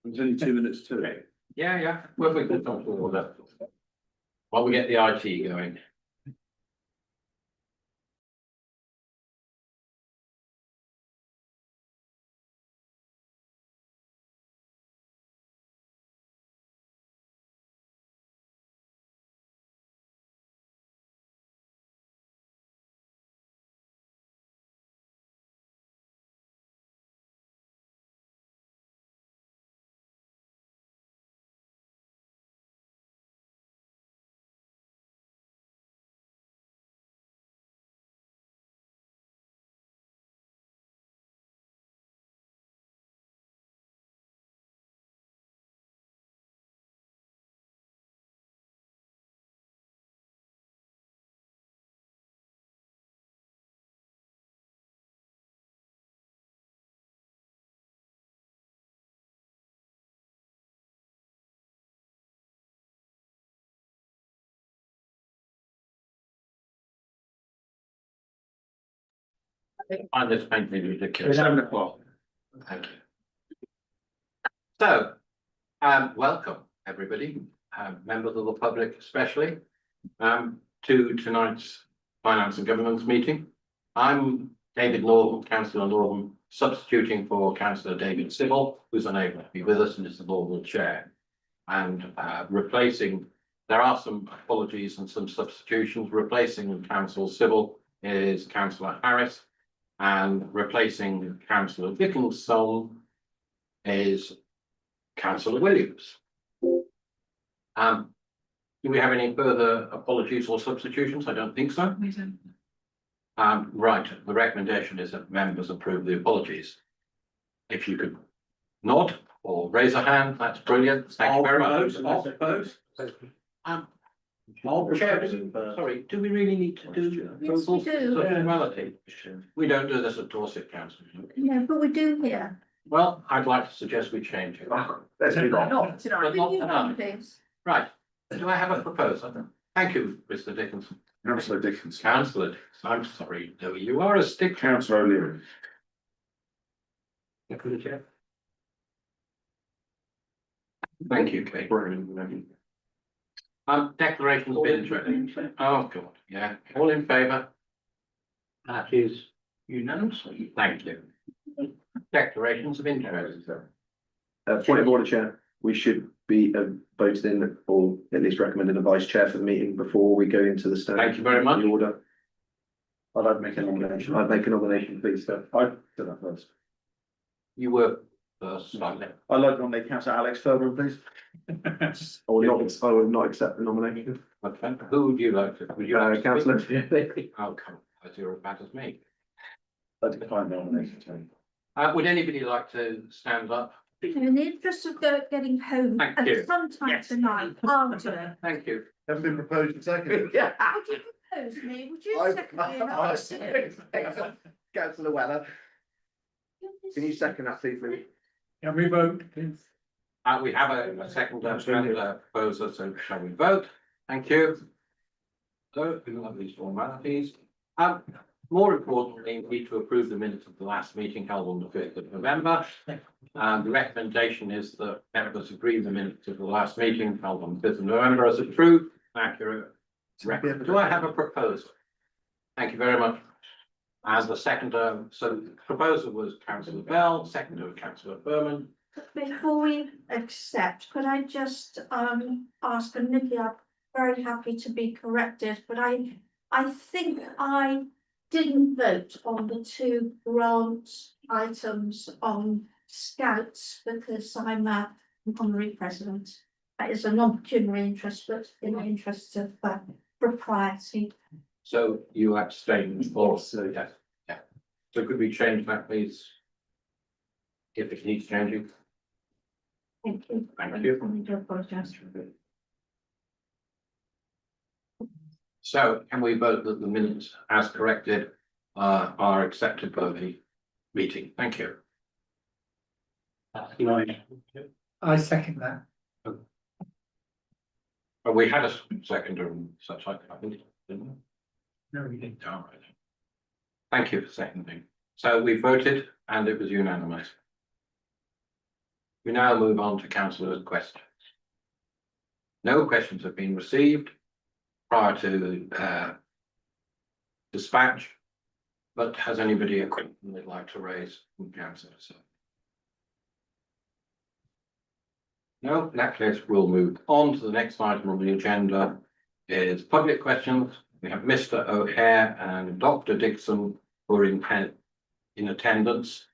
There's only 2 minutes to Okay. it. Yeah. Well, we can talk all that. While we get the IT going. I'm just painting ridiculous. 7 o'clock. Thank you. So, welcome, everybody, members of the public especially, to tonight's Finance and Governance meeting. I'm David Northam, Councillor Northam, substituting for Councillor David Sybil, who's unable to be with us and is the normal chair. And replacing, there are some apologies and some substitutions. Replacing Councillor Sybil is Councillor Harris, and replacing Councillor Dickinson is Councillor Williams. Do we have any further apologies or substitutions? I don't think so. We don't. Right, the recommendation is that members approve the apologies. If you could nod or raise a hand, that's brilliant. Thank you very much. I'll propose. Chair, sorry, do we really need to do Yes, we proposals? do. It's a formality. We don't do this at Dorset Council. Yeah, but we do here. Well, I'd like to suggest we change it. Let's do that. Not tonight. But not You tonight. please. Right, do I have a proposal? Thank you, Mr. Dickinson. Councillor Dickinson. Councillor, I'm sorry, no, you are a stick. Councillor O'Leary. Deputy Chair. Thank you, Kate. Declarations of interest. Oh, God, yeah, all in favour? That is unanimous. Thank you. Declarations of interest. Point of order, Chair. We should be voted in or at least recommending a vice chair for the meeting before we go into the stand. Thank you very much. Order. I'd like to make a nomination. I'd make a nomination, please, sir. I'd do that first. You were first, slightly. I'd like to nominate Councillor Alex Ferber, please. I will not accept the nomination. Okay, who would you like to? Would you like to? Councillor. Oh, come, as you're as bad as me. I'd decline nomination. Would anybody like to stand up? In the interest of getting home Thank at you. some time tonight, I'll do it. Thank you. Haven't been proposed and seconded. Yeah. Would you propose me? Would you second me? And I'll do it? Councillor Weller, can you second that, please? Can we vote, please? We have a second proposer, so shall we vote? Thank you. So we have these formalities. More importantly, we need to approve the minutes of the last meeting held on the 5th of November. The recommendation is that members agree the minutes of the last meeting held on the 5th of November as approved, accurate. Record. Do I have a proposal? Thank you very much. And the seconder, so the proposer was Councillor Bell, seconder was Councillor Berman. Before we accept, could I just ask, and Nikki, I'm very happy to be corrected, but I think I didn't vote on the 2 grant items on Scouts because I'm a honorary president. That is a non-pecuniary interest, but in the interest of propriety. So you abstain, or so, yes, yeah. So could we change that, please? If it needs changing. Thank you. Thank you. I do apologise. So can we vote that the minutes as corrected are accepted by the meeting? Thank you. I second that. But we had a seconder and such like, I think, didn't we? No, we didn't. All right. Thank you for seconding. So we voted and it was unanimous. We now move on to councillors' questions. No questions have been received prior to dispatch. But has anybody a question they'd like to raise from council? No, in that case, we'll move on to the next item on the agenda is public questions. We have Mr. O'Hare and Dr. Dixon who are in attendance,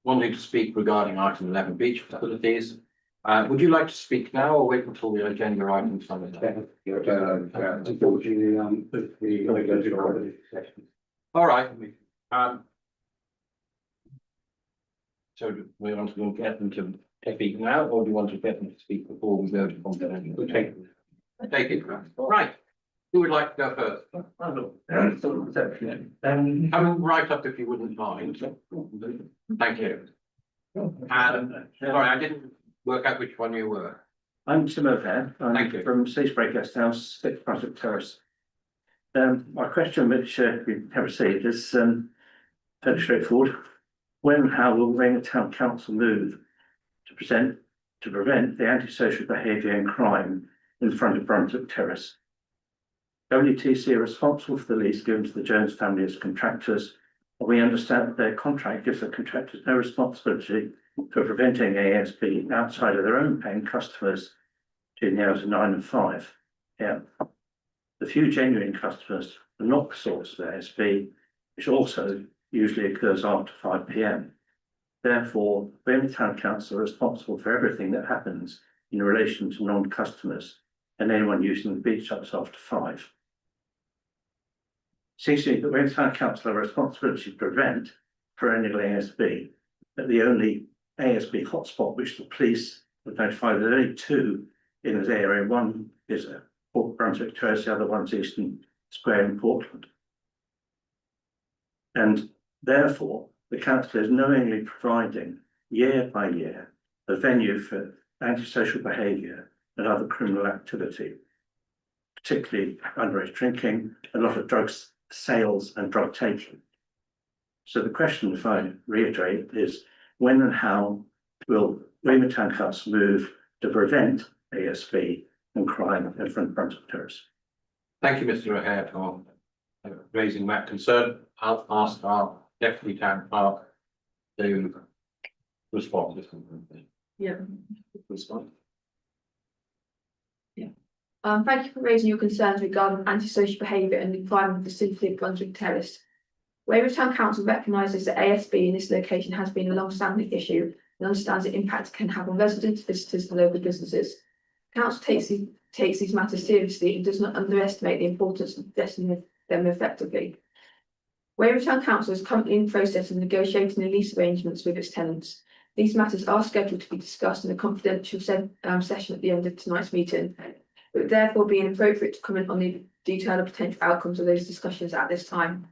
wanting to speak regarding item 11 beach facilities. Would you like to speak now or wait until the agenda items on the All right. So do we want to get them to speak now, or do you want to get them to speak before we go to confidential? We'll take it. All right. Who would like to go first? Come right up if you wouldn't mind. Thank you. Sorry, I didn't work out which one you were. I'm Tim O'Hare. Thank you. I'm from Seasbury Guest House, 6 Brunswick Terrace. My question, which we have received, is fairly straightforward. When and how will Weymouth Town Council move to prevent the antisocial behaviour and crime in front of Brunswick Terrace? WTC are responsible for the lease given to the Jones family as contractors, and we understand that their contract gives the contractors no responsibility for preventing ASB outside of their own paying customers between the hours of 9 and 5. Yeah. The few genuine customers are not the source of ASB, which also usually occurs after 5 p.m. Therefore, Weymouth Town Council are responsible for everything that happens in relation to non-customers and anyone using the beach huts after 5. Seems to me that Weymouth Town Council have a responsibility to prevent perennial ASB, but the only ASB hotspot which the police have notified, there are only 2 in this area. One is at Port Brunswick Terrace, the other one's Eastern Square in Portland. And therefore, the council is knowingly providing year by year a venue for antisocial behaviour and other criminal activity, particularly underage drinking, a lot of drugs sales and drug taking. So the question, if I reiterate, is when and how will Weymouth Town Council move to prevent ASB and crime in front of Brunswick Terrace? Thank you, Mr. O'Hare, for raising that concern. I'll ask our deputy town clerk to respond. Yeah. Thank you for raising your concerns regarding antisocial behaviour and the crime in the vicinity of Brunswick Terrace. Weymouth Town Council recognises that ASB in this location has been a long-standing issue and understands the impact it can have on residents, visitors and local businesses. Council takes these matters seriously and does not underestimate the importance of addressing them effectively. Weymouth Town Council is currently in the process of negotiating the lease arrangements with its tenants. These matters are scheduled to be discussed in a confidential session at the end of tonight's meeting. It would therefore be inappropriate to comment on the detailed potential outcomes of those discussions at this time.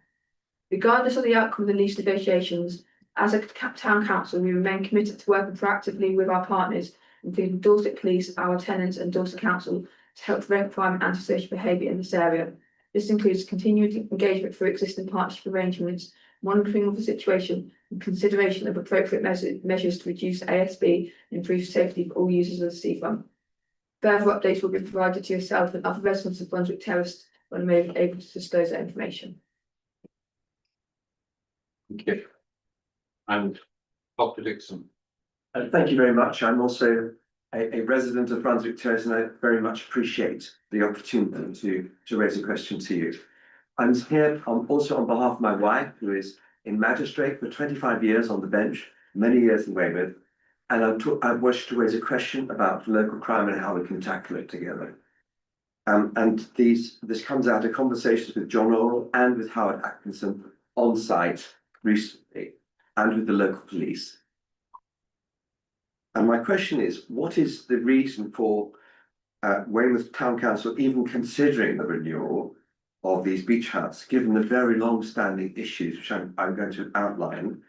Regardless of the outcome of the lease negotiations, as a town council, we remain committed to working proactively with our partners, including Dorset Police, our tenants and Dorset Council, to help prevent crime and antisocial behaviour in this area. This includes continued engagement through existing partnership arrangements, monitoring of the situation, and consideration of appropriate measures to reduce ASB and improve safety for all users of the seafront. Further updates will be provided to yourself and other residents of Brunswick Terrace when we're able to disclose that information. Thank you. And Dr. Dixon. Thank you very much. I'm also a resident of Brunswick Terrace, and I very much appreciate the opportunity to raise a question to you. I'm here also on behalf of my wife, who is in magistrate for 25 years on the bench, many years in Weymouth, and I wish to raise a question about local crime and how we can tackle it together. This comes out of conversations with John Orrell and with Howard Atkinson on site recently, and with the local police. And my question is, what is the reason for Weymouth Town Council even considering the renewal of these beach huts, given the very long-standing issues which I'm going to outline?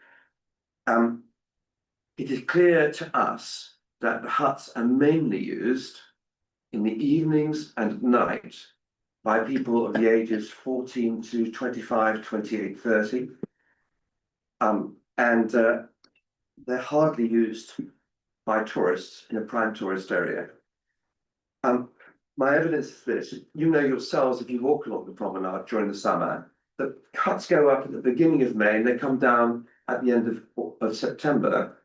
It is clear to us that the huts are mainly used in the evenings and night by people of the ages 14 to 25, 28, 30. And they're hardly used by tourists in a prime tourist area. My evidence is this, you know yourselves, if you walk along the promenade during the summer, the huts go up at the beginning of May and they come down at the end of September.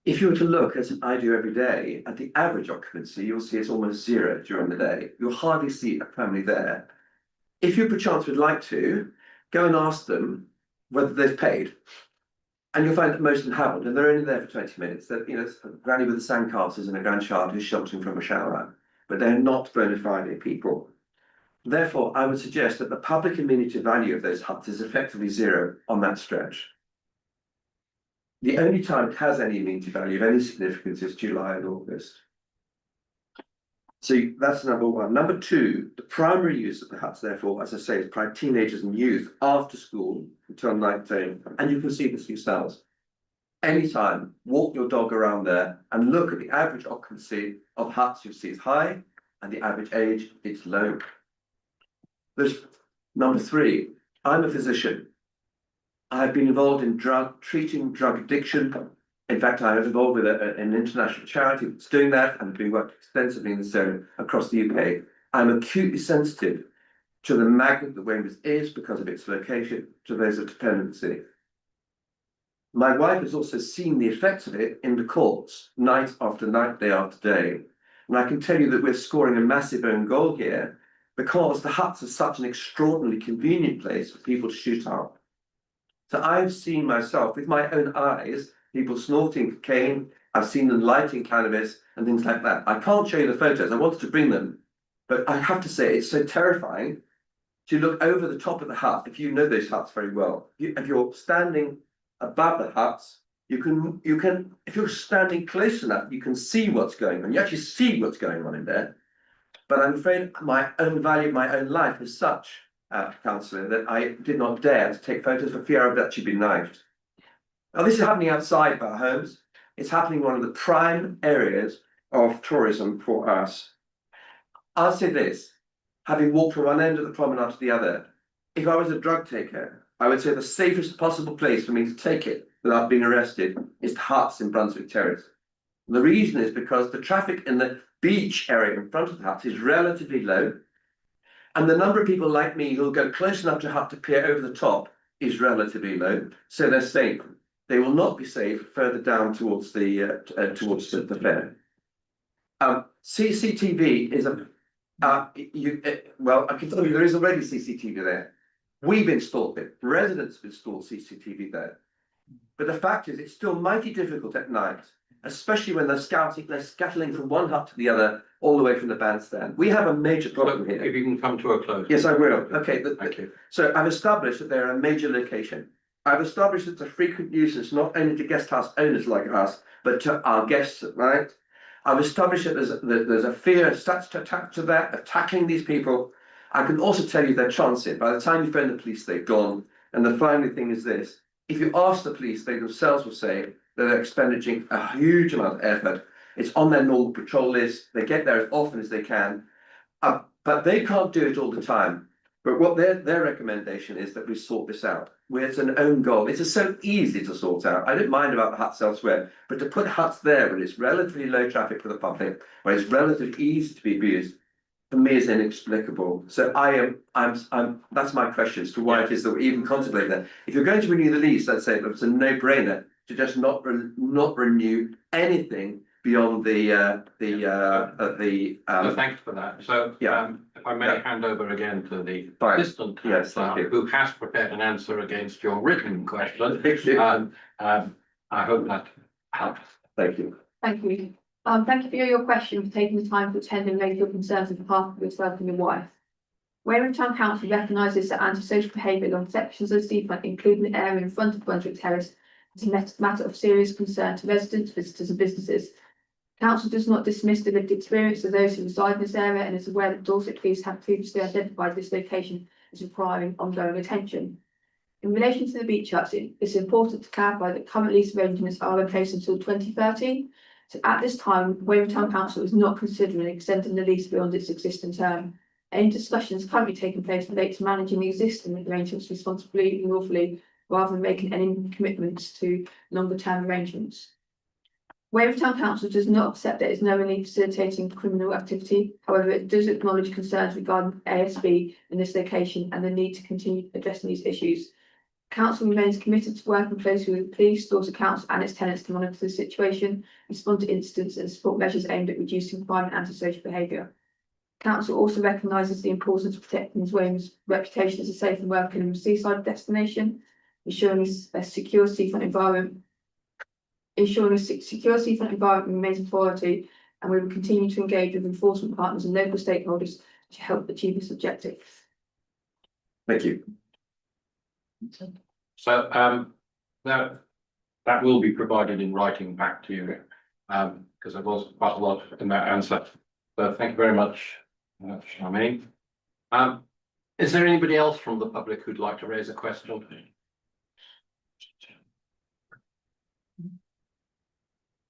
If you were to look, as I do every day, at the average occupancy, you'll see it's almost zero during the day. You'll hardly see a family there. If you perchance would like to, go and ask them whether they've paid. And you'll find that most of them haven't, and they're only there for 20 minutes. That, you know, it's a granny with the sandcastles and a grandchild who's sheltering from a shower, but they're not bona fide people. Therefore, I would suggest that the public amenity value of those huts is effectively zero on that stretch. The only time it has any amenity value of any significance is July and August. So that's number one. Number two, the primary use of the huts, therefore, as I say, is by teenagers and youth after school until night time. And you can see this yourselves. Anytime, walk your dog around there and look at the average occupancy of huts you see is high and the average age is low. There's number three, I'm a physician. I have been involved in treating drug addiction. In fact, I was involved with an international charity that's doing that and been worked extensively in this area across the UK. I'm acutely sensitive to the magnet that Weymouth is because of its location, to those of dependency. My wife has also seen the effects of it in the courts, night after night, day after day. And I can tell you that we're scoring a massive own goal here because the huts are such an extraordinarily convenient place for people to shoot up. So I've seen myself with my own eyes, people snorting cocaine, I've seen them lighting cannabis and things like that. I can't show you the photos, I wanted to bring them, but I have to say it's so terrifying to look over the top of the hut, if you know those huts very well. If you're standing above the huts, you can, if you're standing close enough, you can see what's going on. You actually see what's going on in there. But I'm afraid my own value, my own life is such, councillor, that I did not dare to take photos for fear of actually being knifed. Now, this is happening outside of our homes. It's happening in one of the prime areas of tourism for us. I'll say this, having walked from one end of the promenade to the other, if I was a drug taker, I would say the safest possible place for me to take it without being arrested is the huts in Brunswick Terrace. And the reason is because the traffic in the beach area in front of the huts is relatively low. And the number of people like me who'll go close enough to hut to peer over the top is relatively low. So they're safe. They will not be safe further down towards the fair. CCTV is well, I can tell you there is already CCTV there. We've installed it. Residents have installed CCTV there. But the fact is, it's still mighty difficult at night, especially when they're scattering from one hut to the other, all the way from the bandstand. We have a major problem here. If you can come to a close. Yes, I will. Okay. Thank you. So I've established that they're a major location. I've established it's a frequent nuisance, not only to guest house owners like us, but to our guests at night. I've established that there's a fear attached to that, of tackling these people. I can also tell you they're transit. By the time you phone the police, they've gone. And the final thing is this. If you ask the police, they themselves will say that they're expending a huge amount of effort. It's on their normal patrol list. They get there as often as they can. But they can't do it all the time. But what their recommendation is that we sort this out, where it's an own goal. It's so easy to sort out. I don't mind about the huts elsewhere, but to put huts there when it's relatively low traffic for the public, where it's relatively easy to be abused, for me is inexplicable. So I'm that's my question as to why it is that we even contemplate that. If you're going to renew the lease, I'd say it's a no-brainer to just not renew anything beyond So thanks for that. So, Yeah. if I may hand over again to the Fine. assistant Yes, thank councillor you. who has prepared an answer against your written question. Thank you. I hope that helps. Thank you. Thank you. Thank you for your question, for taking the time to attend and raise your concerns on behalf of yourself and your wife. Weymouth Town Council recognises that antisocial behaviour along sections of the seafront, including the area in front of Brunswick Terrace, is a matter of serious concern to residents, visitors and businesses. Council does not dismiss the lived experience of those who reside in this area and is aware that Dorset Police have previously identified this location as requiring ongoing attention. In relation to the beach huts, it's important to clarify that current lease arrangements are in place until 2030. So at this time, Weymouth Town Council is not considering extending the lease beyond its existing term. Any discussions currently taking place relate to managing the existing arrangements responsibly and lawfully, rather than making any commitments to longer term arrangements. Weymouth Town Council does not accept that it is knowingly facilitating criminal activity. However, it does acknowledge concerns regarding ASB in this location and the need to continue addressing these issues. Council remains committed to working closely with the police, Dorset Council and its tenants to monitor the situation, respond to incidents and support measures aimed at reducing crime and antisocial behaviour. Council also recognises the importance of protecting Weymouth's reputation as a safe and welcoming seaside destination, ensuring a secure seafront environment. Ensuring a secure seafront environment remains a priority, and we will continue to engage with enforcement partners and local stakeholders to help achieve this objective. Thank you. So, that will be provided in writing back to you, because there was quite a lot in that answer. So thank you very much, Charmaine. Is there anybody else from the public who'd like to raise a question?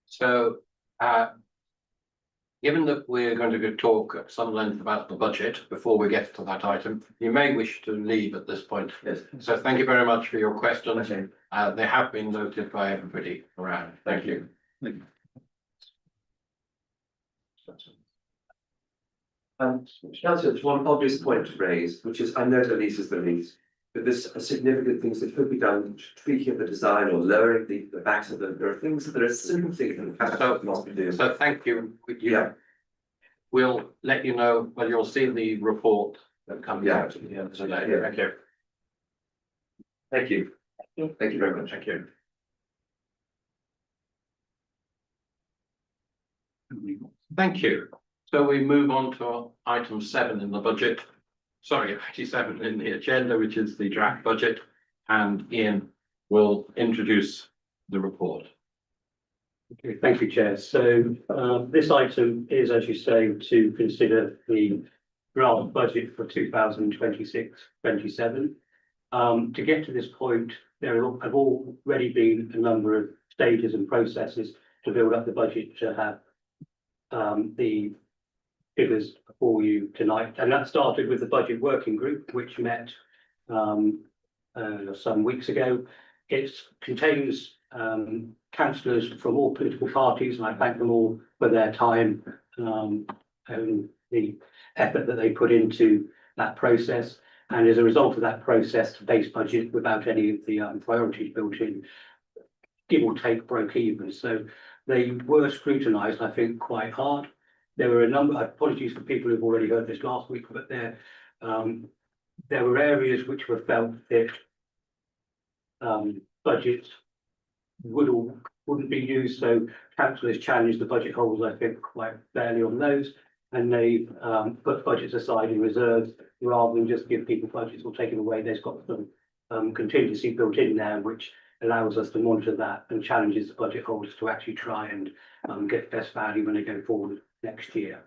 So, given that we're going to talk at some length about the budget before we get to that item, you may wish to leave at this point. Yes. So thank you very much for your questions. Okay. They have been noted by everybody around. Thank you. Councillor, there's one obvious point to raise, which is, I know the lease is the lease, but there's significant things that could be done, tweaking the design or lowering the backs of them. There are things that are simple things that council must be doing. So thank you. Yeah. We'll let you know, well, you'll see the report that comes Yeah. out at the end of the day. Yeah. Thank you. Thank you. Thank you very much. Thank you. Thank you. So we move on to item 7 in the budget. Sorry, 87 in the agenda, which is the draft budget, and Ian will introduce the report. Okay, thank you, Chair. So this item is, as you say, to consider the draft budget for 2026-27. To get to this point, there have already been a number of stages and processes to build up the budget to have the figures for you tonight. And that started with the budget working group, which met some weeks ago. It contains councillors from all political parties, and I thank them all for their time and the effort that they put into that process. And as a result of that process, the base budget, without any of the priorities built in, give or take, broke even. So they were scrutinised, I think, quite hard. There were a number, apologies for people who've already heard this last week, but there were areas which were felt that budgets wouldn't be used. So councillors challenged the budget holders, I think, quite fairly on those, and they've put budgets aside in reserves rather than just give people budgets or take them away. There's got some contingency built in there, which allows us to monitor that and challenges the budget holders to actually try and get best value when they go forward next year.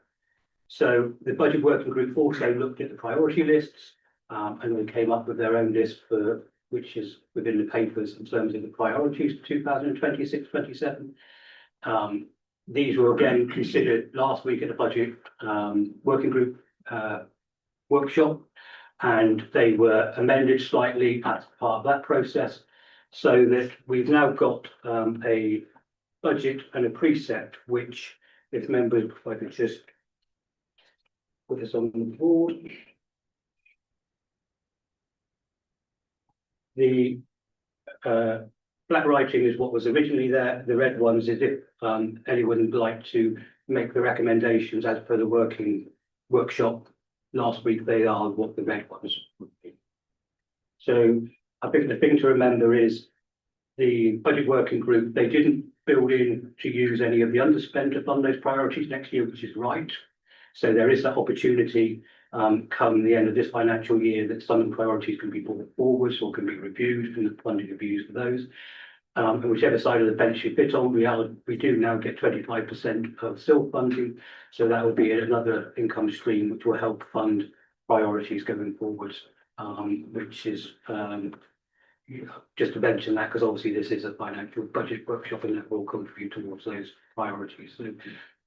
So the budget working group also looked at the priority lists and they came up with their own list for which is within the papers in terms of the priorities for 2026-27. These were again considered last week at the budget working group workshop, and they were amended slightly as part of that process, so that we've now got a budget and a precept which, if members, if I could just put this on the board. The black writing is what was originally there. The red ones is if anyone would like to make the recommendations as per the workshop last week, they are what the red ones would be. So I think the thing to remember is the budget working group, they didn't build in to use any of the underspend to fund those priorities next year, which is right. So there is that opportunity come the end of this financial year that some priorities can be brought forward or can be reviewed and the funding will be used for those. And whichever side of the fence you fit on, we do now get 25% of SIL funding. So that will be another income stream which will help fund priorities going forward, which is just to mention that, because obviously this is a financial budget workshop and that will contribute towards those priorities. So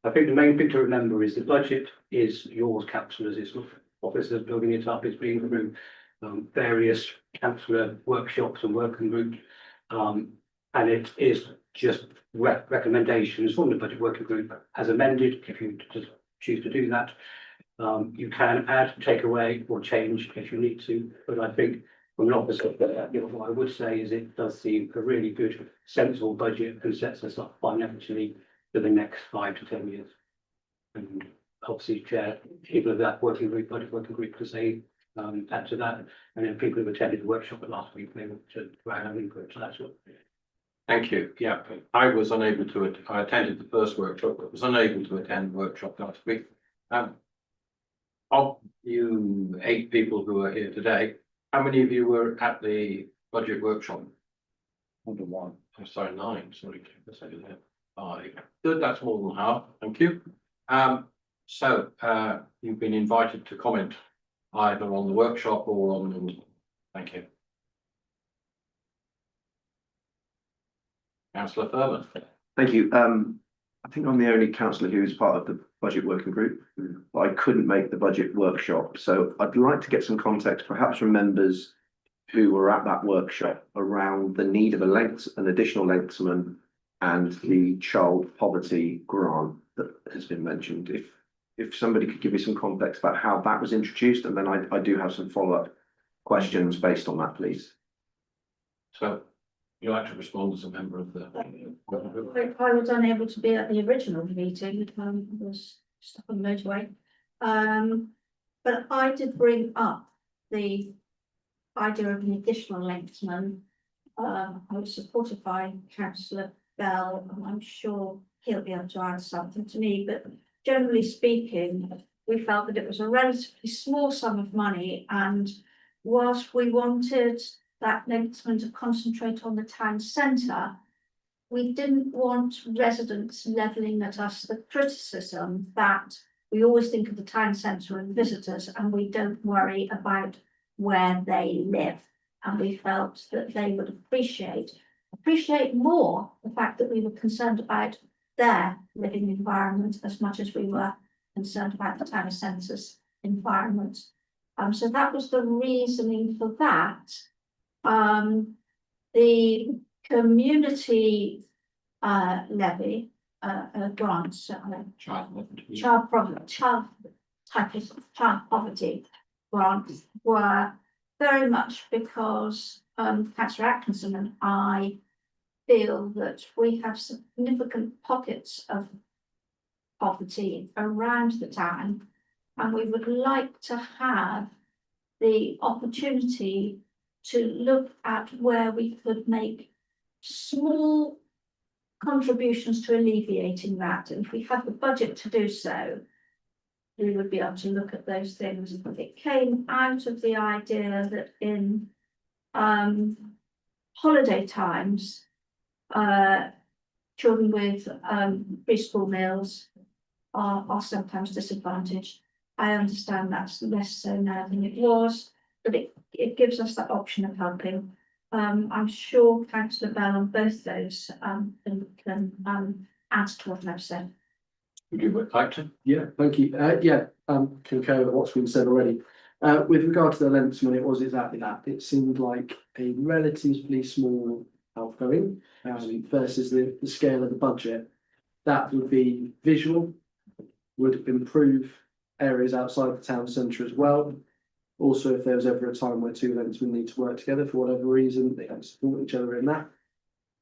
I think the main thing to remember is the budget is yours, councillors. It's not officers building it up. It's being through various councillor workshops and working groups. And it is just recommendations from the budget working group as amended, if you just choose to do that. You can add, take away or change if you need to, but I think from an officer, what I would say is it does seem a really good, sensible budget and sets us up financially for the next 5 to 10 years. And obviously, chair, people of that working group, budget working group, can say, add to that, and then people who attended the workshop last week, they want to add an input, so that's what. Thank you. Yeah, I was unable to, I attended the first workshop, but was unable to attend the workshop last week. Of you 8 people who are here today, how many of you were at the budget workshop? Under 1. I'm sorry, 9, sorry. 5. Good, that's more than half, thank you. So you've been invited to comment either on the workshop or on the, thank you. Councillor Furman. Thank you. I think I'm the only councillor who is part of the budget working group, but I couldn't make the budget workshop. So I'd like to get some context, perhaps from members who were at that workshop, around the need of an additional lengthsman and the child poverty grant that has been mentioned. If somebody could give me some context about how that was introduced, and then I do have some follow-up questions based on that, please. So you'd like to respond as a member of the. I was unable to be at the original meeting, I was stuck on the motorway. But I did bring up the idea of an additional lengthsman. I was supported by councillor Bell, and I'm sure he'll be able to add something to me, but generally speaking, we felt that it was a relatively small sum of money, and whilst we wanted that lengthsman to concentrate on the town centre, we didn't want residents levelling at us the criticism that we always think of the town centre and visitors, and we don't worry about where they live. And we felt that they would appreciate more the fact that we were concerned about their living environment as much as we were concerned about the town centre's environment. So that was the reasoning for that. The community levy grants, child poverty grants were very much because Councillor Atkinson and I feel that we have significant pockets of poverty around the town, and we would like to have the opportunity to look at where we could make small contributions to alleviating that. And if we had the budget to do so, we would be able to look at those things. It came out of the idea that in holiday times, children with preschool meals are sometimes disadvantaged. I understand that's less so now than it was, but it gives us that option of helping. I'm sure Councillor Bell on both those can add to what I've said. Would you like to? Yeah, thank you. Concur with what's been said already. With regard to the lengthsman, it was exactly that. It seemed like a relatively small outgoing versus the scale of the budget. That would be visual, would improve areas outside the town centre as well. Also, if there was ever a time where 2 lengthsmen need to work together for whatever reason, they can support each other in that.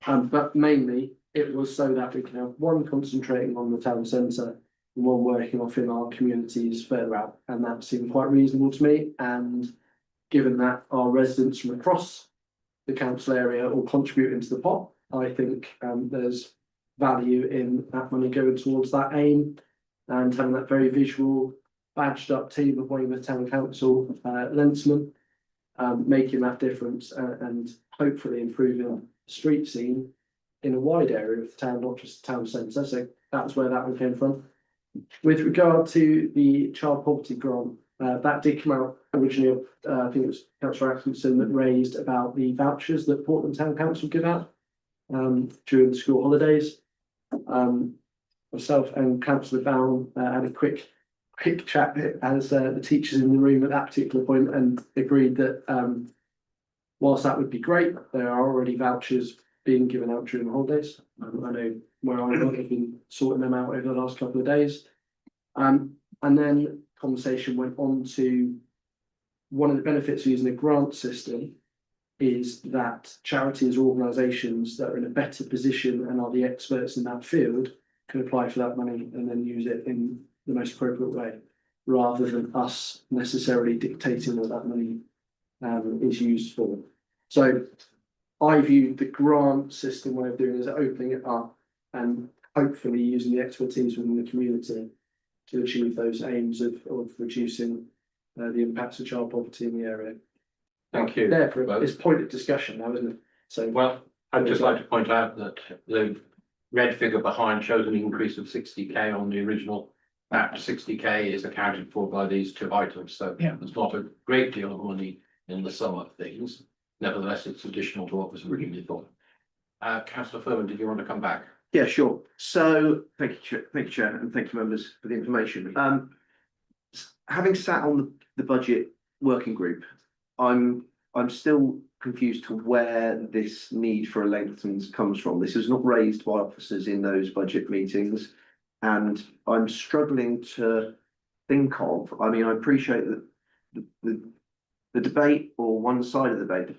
But mainly, it was so that we can have one concentrating on the town centre and one working off in our communities further out. And that seemed quite reasonable to me. And given that our residents from across the council area all contribute into the pot, I think there's value in that money going towards that aim, and having that very visual badged up team of Weymouth Town Council lensmen making that difference and hopefully improving the street scene in a wide area of the town, not just the town centre. So that's where that one came from. With regard to the child poverty grant, that did come out originally. I think it was Councillor Atkinson that raised about the vouchers that Portland Town Council give out during the school holidays. Myself and Councillor Bowen had a quick chat as the teachers in the room at that particular point, and agreed that whilst that would be great, there are already vouchers being given out during the holidays. I know where I work, I've been sorting them out over the last couple of days. And then conversation went on to one of the benefits of using a grant system is that charities or organisations that are in a better position and are the experts in that field can apply for that money and then use it in the most appropriate way, rather than us necessarily dictating what that money is used for. So I view the grant system way of doing it as opening it up and hopefully using the expertise within the community to achieve those aims of reducing the impacts of child poverty in the area. Thank you. Therefore, it's pointed discussion now, isn't it? So, Well, I'd just like to point out that the red figure behind shows an increase of 60k on the original. That 60k is accounted for by these two items, so Yeah. there's not a great deal of money in the sum of things. Nevertheless, it's additional to what was originally thought. Councillor Furman, did you want to come back? Yeah, sure. So, thank you, Chair, and thank you, members, for the information. Having sat on the budget working group, I'm still confused to where this need for a lengthened comes from. This was not raised by officers in those budget meetings, and I'm struggling to think of. I mean, I appreciate that the debate, or one side of the debate,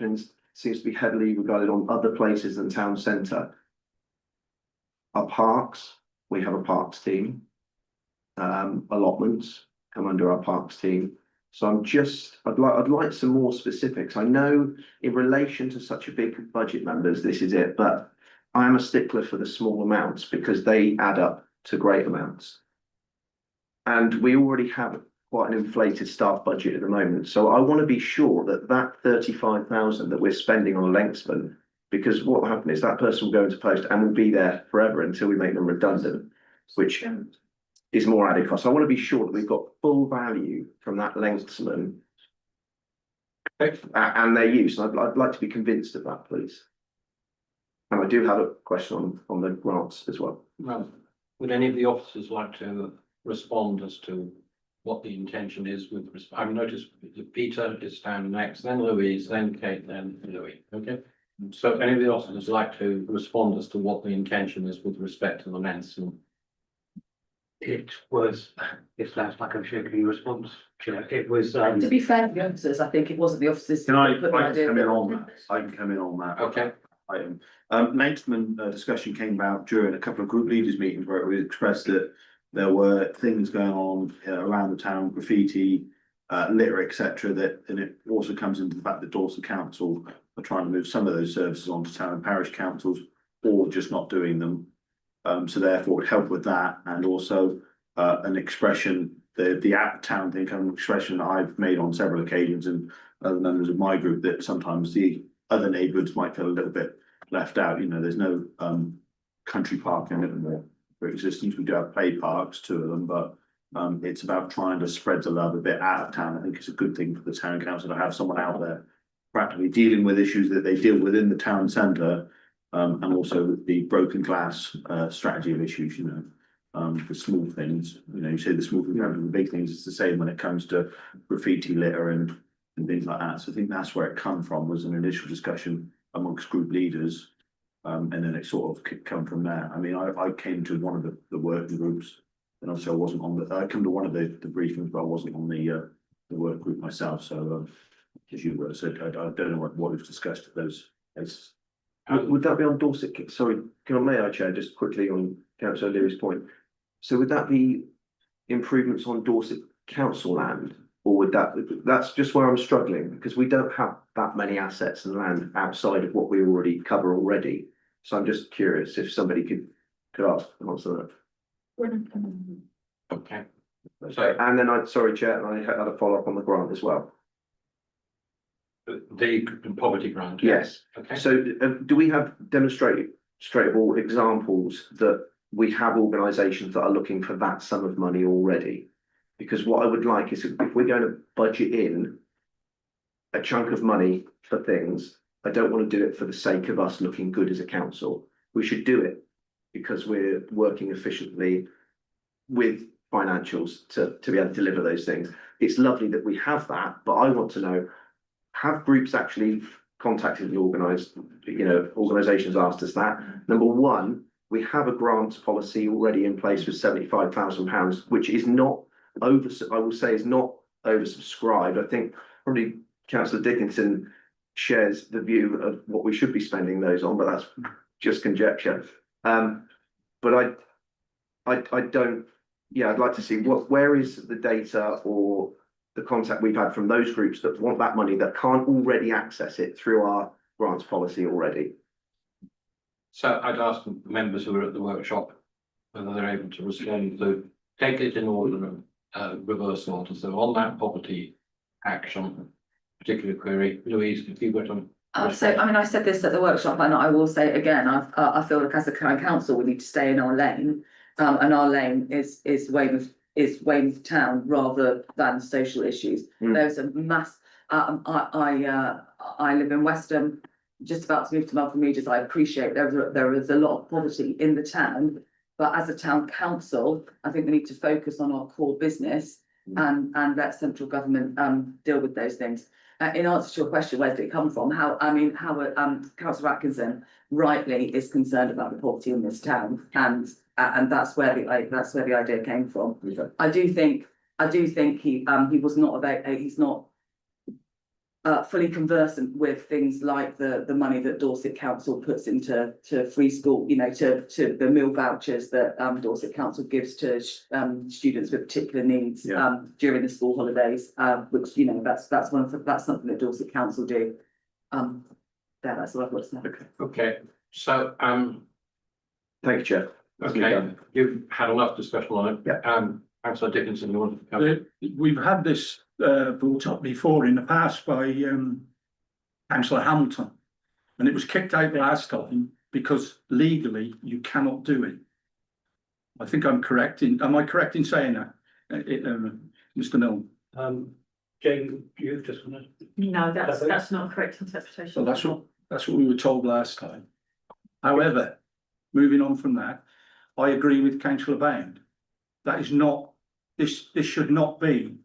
seems to be heavily regarded on other places than town centre. Our parks, we have a parks team. Allotments come under our parks team. So I'd like some more specifics. I know in relation to such a big budget, members, this is it, but I am a stickler for the small amounts because they add up to great amounts. And we already have quite an inflated staff budget at the moment. So I want to be sure that that 35,000 that we're spending on a lengthsman, because what will happen is that person will go into post and will be there forever until we make them redundant, which is more added cost. I want to be sure that we've got full value from that lengthsman and their use. And I'd like to be convinced of that, please. And I do have a question on the grants as well. Well, would any of the officers like to respond as to what the intention is with respect? I've noticed that Peter is down next, then Louise, then Kate, then Louis. Okay. So any of the officers like to respond as to what the intention is with respect to the lengthsman? It was, it sounds like I'm shaking response, Chair. It was, To be fair to the officers, I think it wasn't the officers. Can I, that put the I can idea come in forward. on that, I can come in on that. Okay. Item. Lengthman discussion came about during a couple of group leaders meetings where it was expressed that there were things going on around the town, graffiti, litter, etc. That, and it also comes into the fact that Dorset Council are trying to move some of those services onto town and parish councils, or just not doing them. So therefore it would help with that, and also an expression, the app town thing, an expression that I've made on several occasions, and other members of my group, that sometimes the other neighbourhoods might feel a little bit left out. You know, there's no country park in it for existence. We do have play parks, 2 of them, but it's about trying to spread the love a bit out of town. I think it's a good thing for the town council to have someone out there practically dealing with issues that they deal with in the town centre, and also the broken glass strategy of issues, you know, the small things, you know, you say the small things, the big things, it's the same when it comes to graffiti, litter and things like that. So I think that's where it come from, was an initial discussion amongst group leaders. And then it sort of come from there. I mean, I came to one of the working groups, and obviously I wasn't on I come to one of the briefings, but I wasn't on the work group myself. So as you were said, I don't know what was discussed at those places. Would that be on Dorset? Sorry, may I, Chair, just quickly on Councillor Leary's point? So would that be improvements on Dorset Council land, or would that's just where I'm struggling, because we don't have that many assets and land outside of what we already cover already. So I'm just curious if somebody could answer that. Okay. So, and then sorry, Chair, and I had a follow up on the grant as well. The poverty grant. Yes. Okay. So do we have demonstrable examples that we have organisations that are looking for that sum of money already? Because what I would like is, if we're going to budget in a chunk of money for things, I don't want to do it for the sake of us looking good as a council. We should do it because we're working efficiently with financials to be able to deliver those things. It's lovely that we have that, but I want to know, have groups actually contacted the organisations asked us that. Number one, we have a grants policy already in place with £75,000, which is not I will say is not oversubscribed. I think probably Councillor Dickinson shares the view of what we should be spending those on, but that's just conjecture. But I don't, I'd like to see where is the data or the contact we've had from those groups that want that money that can't already access it through our grants policy already. So I'd ask the members who were at the workshop whether they're able to respond to take it in order, reverse order. So on that poverty action, particular query, Louise, if you were to. So, I mean, I said this at the workshop, and I will say it again, I feel like as a council, we need to stay in our lane. And our lane is Weymouth town rather than social issues. There's a mass, I live in Westham, just about to move to Melbourne Regis. I appreciate there is a lot of poverty in the town, but as a town council, I think we need to focus on our core business and let central government deal with those things. In answer to your question, where did it come from? Councillor Atkinson rightly is concerned about the poverty in this town, and that's where the idea came from. Okay. I do think he was not he's not fully conversant with things like the money that Dorset Council puts into free school, to the meal vouchers that Dorset Council gives to students with particular needs during the school holidays, which that's something that Dorset Council do. That's what I've got to say. Okay, so Thank you, Chair. okay, you've had enough discussion on it. Yeah. Councillor Dickinson, you want to come? We've had this brought up before in the past by Councillor Hamilton, and it was kicked out last time because legally you cannot do it. I think am I correct in saying that, Mr. Milne? Jane, you just want to. No, that's not correct interpretation. So that's what we were told last time. However, moving on from that, I agree with Councillor Bound. That is not, this should not be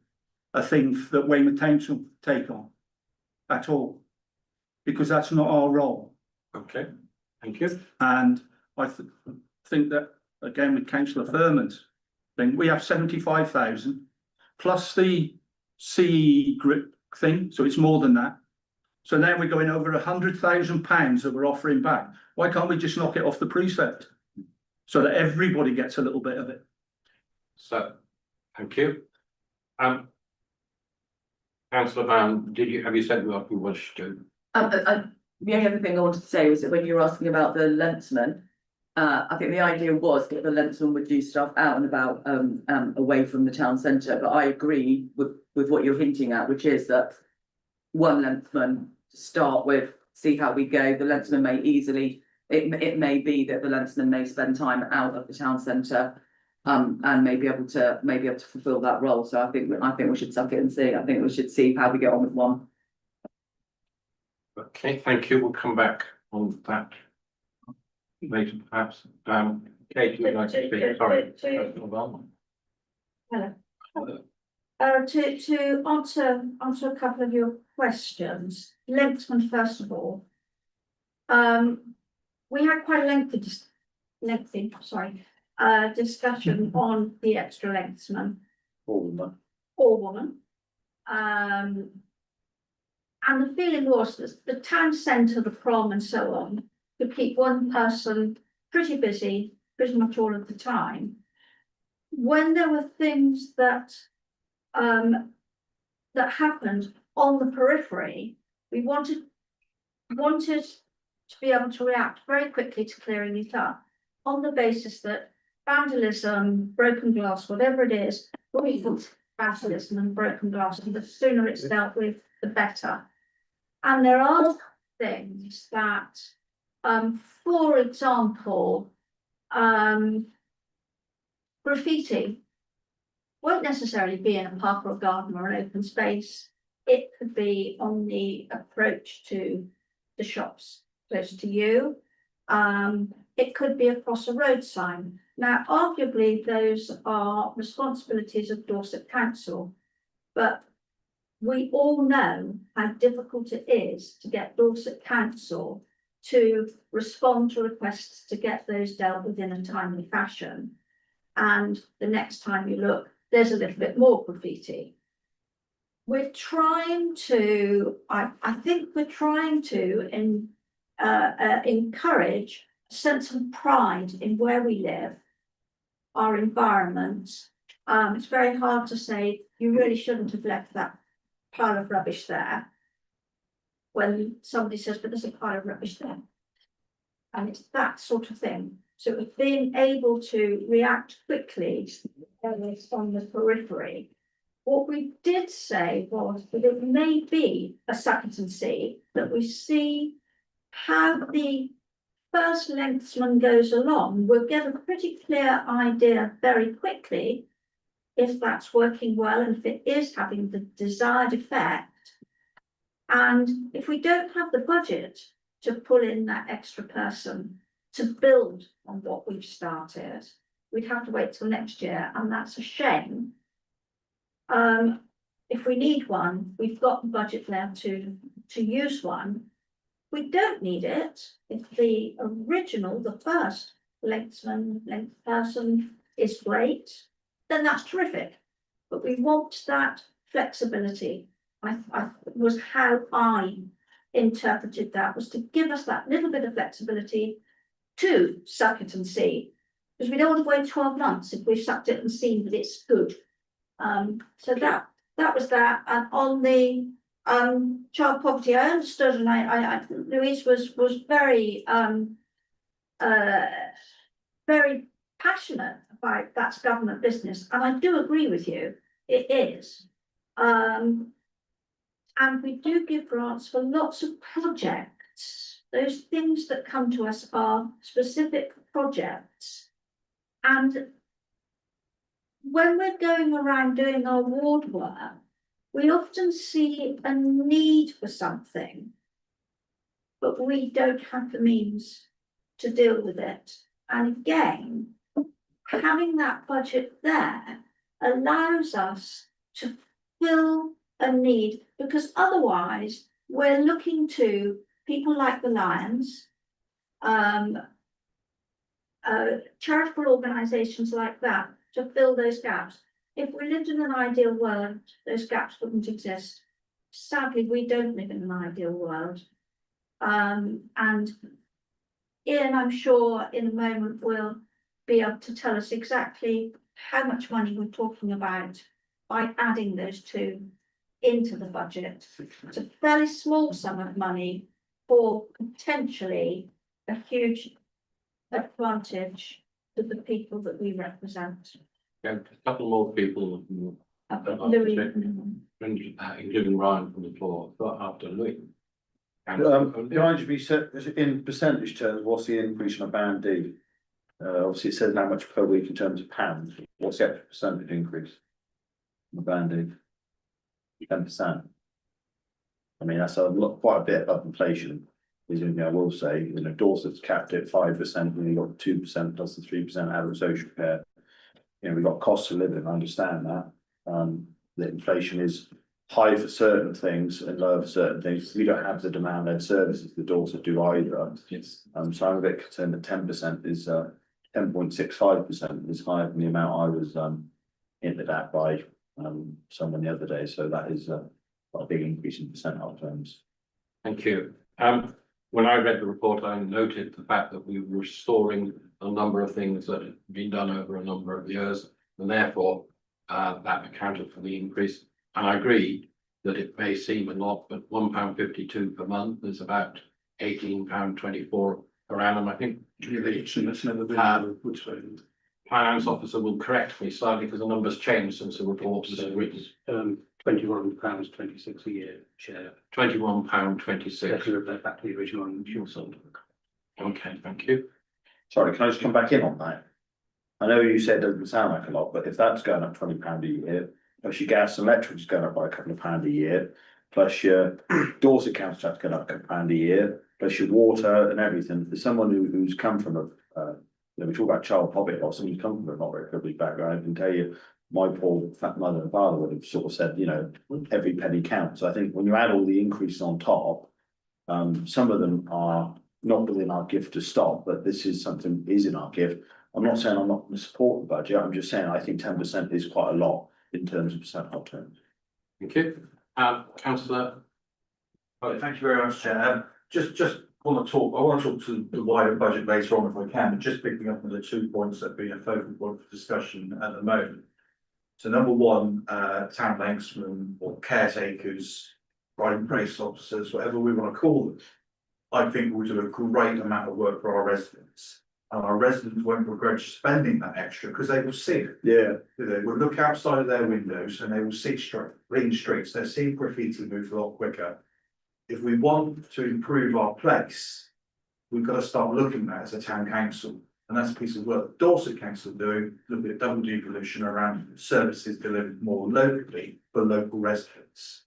a thing that Weymouth Council take on at all, because that's not our role. Okay, thank you. And I think that, again, with Councillor Furman's thing, we have 75,000 plus the CE grip thing, so it's more than that. So now we're going over £100,000 that we're offering back. Why can't we just knock it off the precept so that everybody gets a little bit of it? So, thank you. Councillor Van, have you said what you wish to? The only other thing I wanted to say was that when you were asking about the Lensman, I think the idea was that the Lensman would do stuff out and about, away from the town centre. But I agree with what you're hinting at, which is that one Lensman to start with, see how we go. The Lensman may easily, it may be that the Lensman may spend time out of the town centre, and may be able to fulfil that role. So I think we should suck it and see. I think we should see how we get on with one. Okay, thank you. We'll come back on that later, perhaps. Kate, would you like to speak? Sorry. Hello. To answer a couple of your questions, Lensman first of all. We had quite a lengthy discussion on the extra Lensman. Or woman. And the feeling was that the town centre, the prom and so on, could keep one person pretty busy pretty much all of the time. When there were things that happened on the periphery, we wanted to be able to react very quickly to clearing it up on the basis that vandalism, broken glass, whatever it is, we thought vandalism and broken glass, and the sooner it's dealt with, the better. And there are things that, for example, graffiti won't necessarily be in a park or a garden or an open space. It could be on the approach to the shops close to you. It could be across a road sign. Now, arguably, those are responsibilities of Dorset Council, but we all know how difficult it is to get Dorset Council to respond to requests to get those dealt with in a timely fashion. And the next time you look, there's a little bit more graffiti. We're trying to, I think we're trying to encourage a sense of pride in where we live, our environment. It's very hard to say, you really shouldn't have left that pile of rubbish there, when somebody says, but there's a pile of rubbish there. And it's that sort of thing. So it's being able to react quickly on the periphery. What we did say was that it may be a second and see, that we see how the first lengthsman goes along. We'll get a pretty clear idea very quickly if that's working well and if it is having the desired effect. And if we don't have the budget to pull in that extra person to build on what we've started, we'd have to wait till next year, and that's a shame. If we need one, we've got the budget there to use one. We don't need it if the original, the first length person is great, then that's terrific. But we want that flexibility. I was how I interpreted that, was to give us that little bit of flexibility to suck it and see, because we don't want to wait 12 months if we've sucked it and seen that it's good. So that was that. And on the child poverty, I understood, and Louise was very very passionate about that's government business, and I do agree with you, it is. And we do give grants for lots of projects. Those things that come to us are specific projects. And when we're going around doing our ward work, we often see a need for something, but we don't have the means to deal with it. And again, having that budget there allows us to fill a need, because otherwise we're looking to people like the Lions, charitable organisations like that to fill those gaps. If we lived in an ideal world, those gaps wouldn't exist. Sadly, we don't live in an ideal world. And Ian, I'm sure in a moment will be able to tell us exactly how much money we're talking about by adding those two into the budget. It's a fairly small sum of money for potentially a huge advantage to the people that we represent. A couple more people, Louis. including Ryan from the floor, but after Louis. Can I just be set, in percentage terms, what's the increase on a band D? Obviously it says how much per week in terms of pounds, what's the actual percentage increase? On the band D? 10%. I mean, that's a lot, quite a bit above inflation. I will say, Dorset's capped at 5%, and you got 2% plus the 3% out of social care. We've got costs of living, I understand that. The inflation is high for certain things and low for certain things. We don't have the demand-led services that Dorset do either. Yes. So I'm a bit concerned that 10% is 10.65% is higher than the amount I was hinted at by someone the other day. So that is a big increase in percentile terms. Thank you. When I read the report, I noted the fact that we were restoring a number of things that had been done over a number of years, and therefore that accounted for the increase. And I agree that it may seem a lot, but £1.52 per month is about £18.24 per annum. I think the finance officer will correct me slightly because the numbers changed since the report was written. £21.26 a year share. £21.26. Back to the original insurance. Okay, thank you. Sorry, can I just come back in on that? I know you said it doesn't sound like a lot, but if that's going up £20 a year, plus your gas and electric is going up by a couple of pounds a year, plus your Dorset council tax going up a couple of pounds a year, plus your water and everything. For someone who's come from we talk about child poverty, or someone who's come from a not very privileged background, I can tell you my poor fat mother and father would have sort of said, you know, every penny counts. I think when you add all the increases on top, some of them are not within our gift to stop, but this is something is in our gift. I'm not saying I'm not going to support the budget. I'm just saying I think 10% is quite a lot in terms of percentile terms. Thank you. Councillor. Thank you very much, Chair. Just want to talk, I want to talk to the wider budget later on if I can, but just picking up on the 2 points that have been a focal point for discussion at the moment. So number one, town banksmen or caretakers, riding race officers, whatever we want to call them. I think we do a great amount of work for our residents. And our residents won't begrudge spending that extra because they will see it. Yeah. They will look outside of their windows and they will see clean streets. They're seeing graffiti move a lot quicker. If we want to improve our place, we've got to start looking at it as a town council. And that's a piece of work Dorset Council doing, looking at double devolution around services delivered more locally for local residents.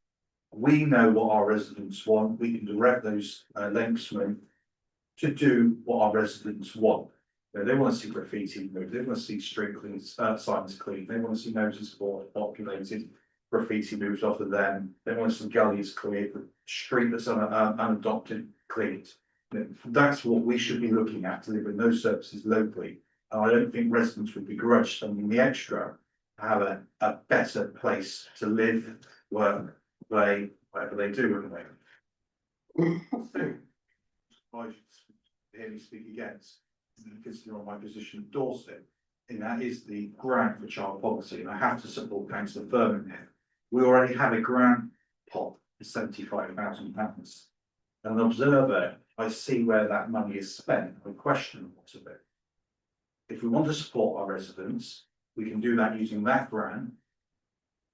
We know what our residents want. We can direct those linksmen to do what our residents want. They want to see graffiti moved, they want to see street clean, signs clean, they want to see notice boards populated, graffiti moved off of them, they want some gullies cleared, the street that's unadopted cleaned. That's what we should be looking at, delivering those services locally. And I don't think residents would begrudge spending the extra to have a better place to live, work, play, whatever they do at the moment. I hear me speak against, because you're on my position of Dorset, and that is the grant for child poverty, and I have to support Councillor Furman here. We already have a grant pot for £75,000. An observer, I see where that money is spent, I question what's of it. If we want to support our residents, we can do that using that grant.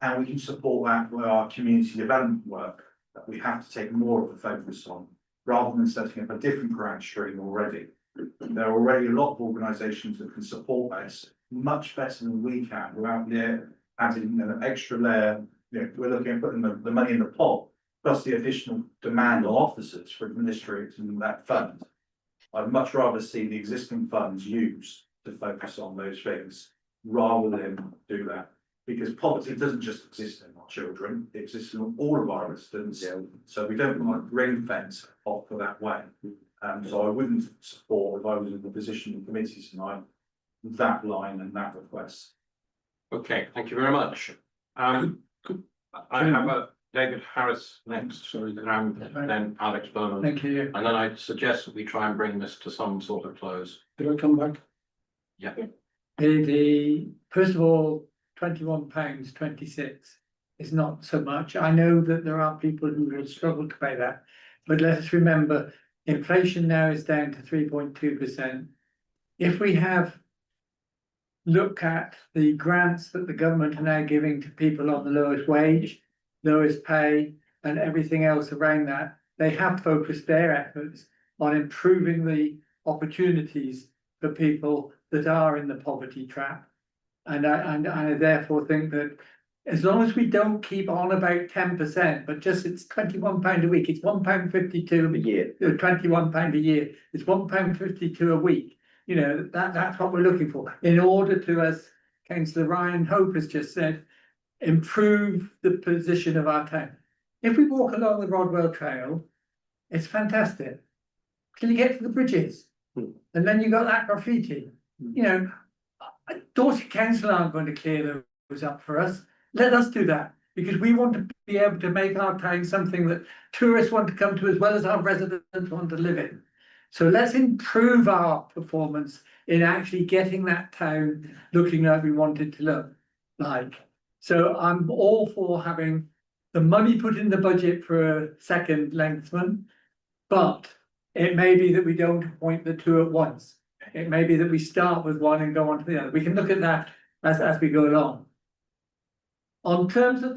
And we can support that with our community development work that we have to take more of a focus on, rather than setting up a different grant stream already. There are already a lot of organisations that can support us much better than we can without adding an extra layer. You know, we're looking at putting the money in the pot, plus the additional demand on officers for administrating that fund. I'd much rather see the existing funds used to focus on those things rather than do that. Because poverty doesn't just exist in our children, it exists in all of our residents. Yeah. So we don't want to ring fence off for that way. So I wouldn't support, if I was in the position of committee tonight, that line and that request. Okay, thank you very much. I have a David Harris next, then Alex Burnham. Thank you. And then I suggest that we try and bring this to some sort of close. Did I come back? Yeah. First of all, £21.26 is not so much. I know that there are people who will struggle to pay that, but let's remember inflation now is down to 3.2%. If we have look at the grants that the government are now giving to people on the lowest wage, lowest pay, and everything else around that, they have focused their efforts on improving the opportunities for people that are in the poverty trap. And I therefore think that as long as we don't keep on about 10%, but just it's £21 a week, it's £1.52 a year, £21 a year, it's £1.52 a week. You know, that's what we're looking for in order to, as Councillor Ryan Hope has just said, improve the position of our town. If we walk along the Rodwell Trail, it's fantastic till you get to the bridges, and then you got that graffiti. You know, Dorset Council aren't going to clear those up for us. Let us do that, because we want to be able to make our town something that tourists want to come to as well as our residents want to live in. So let's improve our performance in actually getting that town looking like we want it to look like. So I'm all for having the money put in the budget for a second lengthman, but it may be that we don't appoint the two at once. It may be that we start with one and go on to the other. We can look at that as we go along. On terms of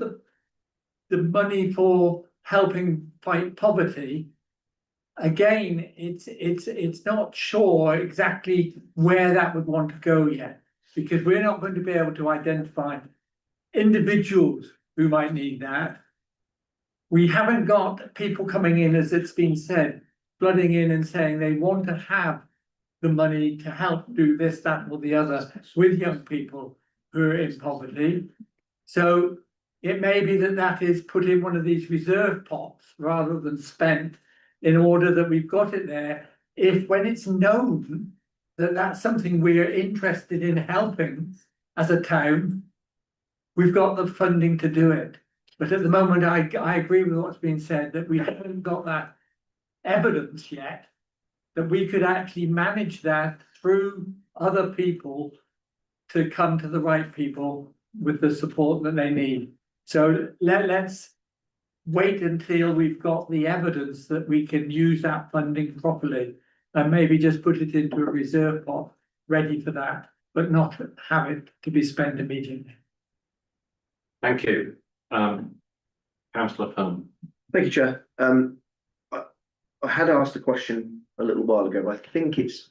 the money for helping fight poverty, again, it's not sure exactly where that would want to go yet, because we're not going to be able to identify individuals who might need that. We haven't got people coming in, as it's been said, flooding in and saying they want to have the money to help do this, that, or the other with young people. who are in poverty. So it may be that that is put in one of these reserve pots rather than spent, in order that we've got it there. If when it's known that that's something we are interested in helping as a town, we've got the funding to do it. But at the moment, I agree with what's been said, that we haven't got that evidence yet, that we could actually manage that through other people to come to the right people with the support that they need. So let's wait until we've got the evidence that we can use that funding properly, and maybe just put it into a reserve pot ready for that, but not have it to be spent immediately. Thank you. Councillor Finn. Thank you, Chair. I had asked a question a little while ago, but I think it's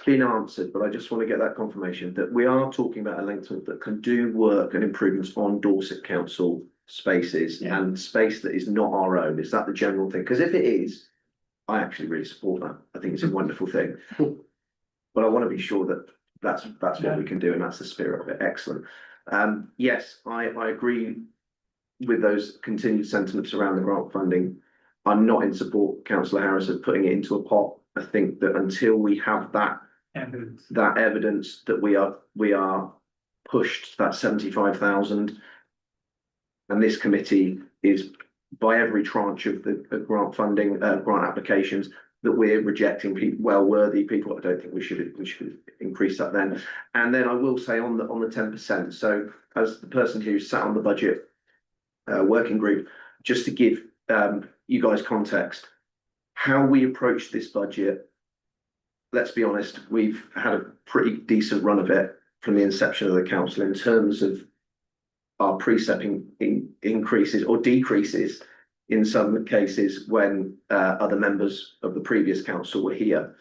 been answered, but I just want to get that confirmation that we are talking about a Langton that can do work and improvements on Dorset Council spaces and space that is not our own. Is that the general thing? Because if it is, I actually really support that. I think it's a wonderful thing. But I want to be sure that that's what we can do, and that's the spirit of it. Excellent. Yes, I agree with those continued sentiments around the grant funding. I'm not in support, Councillor Harris, of putting it into a pot. I think that until we have that evidence that we are pushed that 75,000, and this committee is by every tranche of the grant funding, grant applications, that we're rejecting people, well-worthy people. I don't think we should increase that then. And then I will say on the 10%. So as the person who sat on the budget working group, just to give you guys context, how we approach this budget, let's be honest, we've had a pretty decent run of it from the inception of the council in terms of our precepping increases or decreases in some cases when other members of the previous council were here.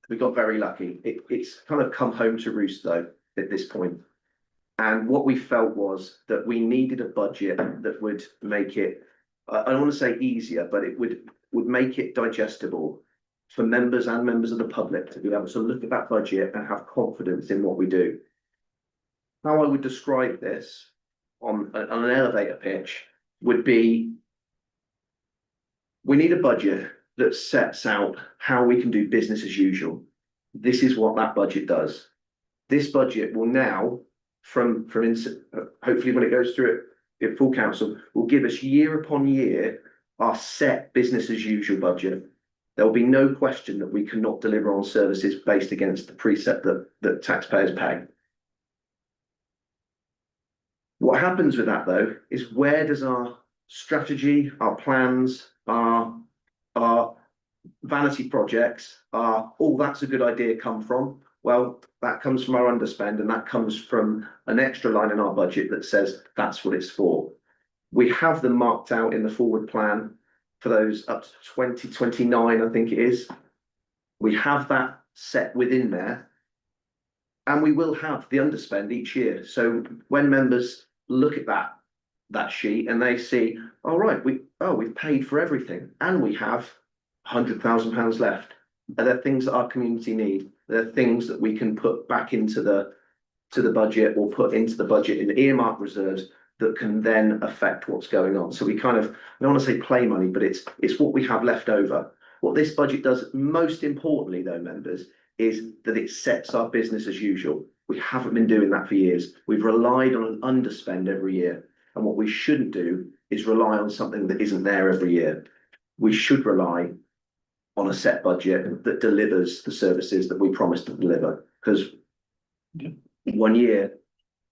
We got very lucky. It's kind of come home to roost though at this point. And what we felt was that we needed a budget that would make it, I don't want to say easier, but it would make it digestible for members and members of the public to be able to look at that budget and have confidence in what we do. How I would describe this on an elevator pitch would be, we need a budget that sets out how we can do business as usual. This is what that budget does. This budget will now, hopefully when it goes through it full council, will give us year upon year our set business as usual budget. There will be no question that we cannot deliver on services based against the precept that taxpayers pay. What happens with that though is, where does our strategy, our plans, our vanity projects, that's a good idea come from? Well, that comes from our underspend, and that comes from an extra line in our budget that says that's what it's for. We have them marked out in the forward plan for those up to 2029, I think it is. We have that set within there, and we will have the underspend each year. So when members look at that sheet and they see, all right, we've paid for everything and we have £100,000 left. Are there things that our community need? There are things that we can put back into the budget, or put into the budget in earmark reserves that can then affect what's going on. So we kind of, I don't want to say play money, but it's what we have left over. What this budget does most importantly though, members, is that it sets our business as usual. We haven't been doing that for years. We've relied on an underspend every year. And what we shouldn't do is rely on something that isn't there every year. We should rely on a set budget that delivers the services that we promised to deliver. Because one year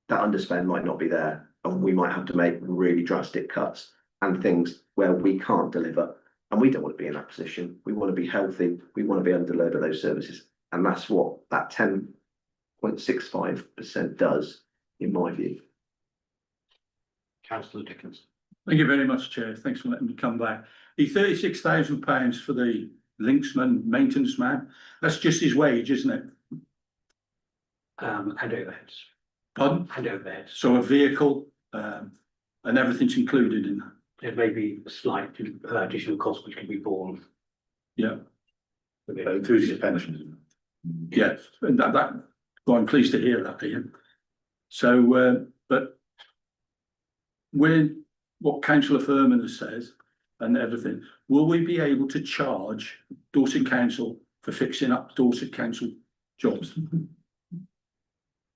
that underspend might not be there, and we might have to make really drastic cuts and things where we can't deliver. And we don't want to be in that position. We want to be healthy. We want to be able to deliver those services. And that's what that 10.65% does, in my view. Councillor Dickens. Thank you very much, Chair. Thanks for letting me come back. The £36,000 for the linksman, maintenance man, that's just his wage, isn't it? And overheads. Pardon? And overheads. So a vehicle, and everything's included in that. There may be a slight additional cost which can be borne. Yeah. Through his pension. Yes, and well, I'm pleased to hear that, Ian. So, but with what councillor Furman has said and everything, will we be able to charge Dorset Council for fixing up Dorset Council jobs?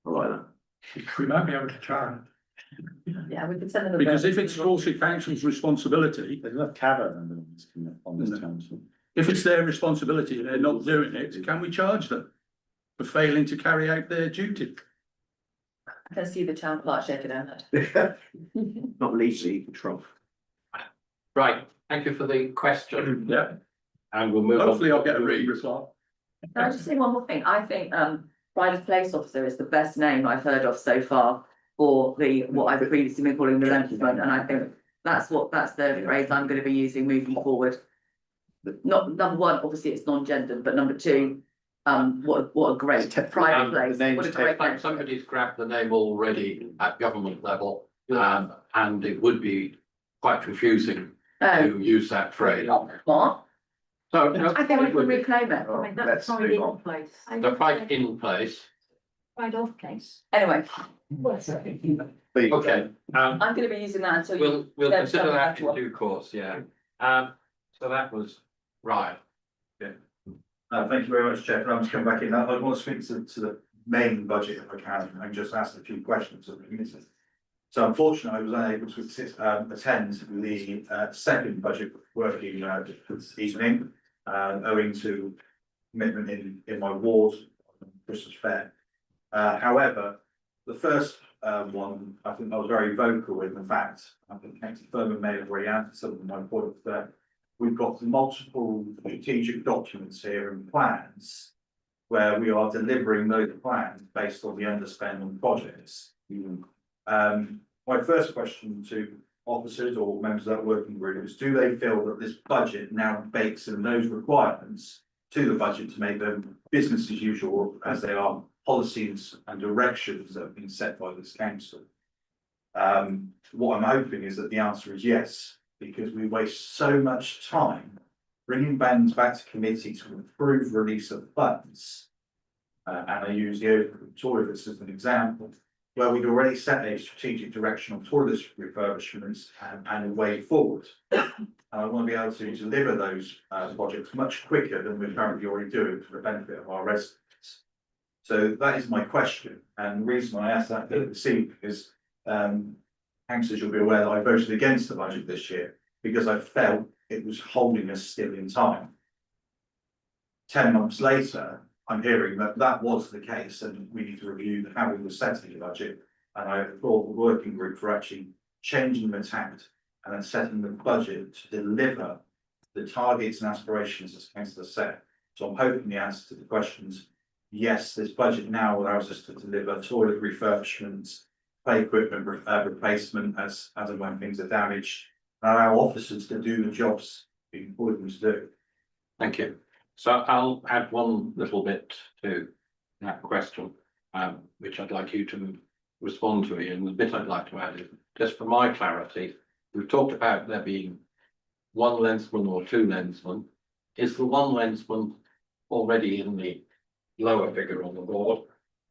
I like that. We might be able to try. Yeah, we could send them. a Because bill. if it's Dorset Council's responsibility, There's enough cavern on this council. if it's their responsibility and they're not doing it, can we charge them for failing to carry out their duty? I can see the town clerk shaking her head. Not legally controlled. Right, thank you for the question, Yeah, and we'll move on. hopefully I'll get a reply. Can I just say one more thing? I think pride of place officer is the best name I've heard of so far for what I've previously been calling the lensman, and I think that's the phrase I'm going to be using moving forward. Not number one, obviously it's non-gendered, but number two, what a great pride of place. What a great name. Somebody's grabbed the name already at government level, and it would be quite confusing to use that phrase. What? So, no, I think we it can would be- reclaim it. I mean, that's Let's pride move in on. place. the fight in place. Pride of place. Anyway, Okay, I'm going to be using that until you. we'll then consider tell me that what you in want. due course, yeah. So that was Ryan. Thank you very much, Chair. I'm just coming back in. I want to speak to the main budget if I can and just ask a few questions of the committee. So unfortunately, I was unable to attend the second budget working this evening, owing to commitment in my ward on Christmas fair. However, the first one, I think I was very vocal in the fact, I think Councillor Furman may have already answered some of my points there. We've got multiple strategic documents here and plans where we are delivering those plans based on the underspend on projects. My first question to officers or members of that working group is, do they feel that this budget now bakes in those requirements to the budget to make them business as usual as they are policies and directions that have been set by this council? What I'm hoping is that the answer is yes, because we waste so much time bringing bands back to committee to improve release of funds. And I use the open toilets as an example, where we'd already set a strategic direction on toilet refurbishments and a way forward. And I want to be able to deliver those projects much quicker than we're currently already doing for the benefit of our residents. So that is my question, and the reason I asked that this evening is, councillors, you'll be aware that I voted against the budget this year because I felt it was holding us still in time. 10 months later, I'm hearing that that was the case and we need to review how we were setting the budget. And I applaud the working group for actually changing the tact and then setting the budget to deliver the targets and aspirations as councillor said. So I'm hoping the answer to the questions, yes, this budget now allows us to deliver toilet refurbishments, play equipment replacement as and when things are damaged, and allow officers to do the jobs being employed them to do. Thank you. So I'll add one little bit to that question, which I'd like you to respond to, Ian. The bit I'd like to add is, just for my clarity, we've talked about there being one lensman or two lensmen. Is the one lensman already in the lower figure on the board?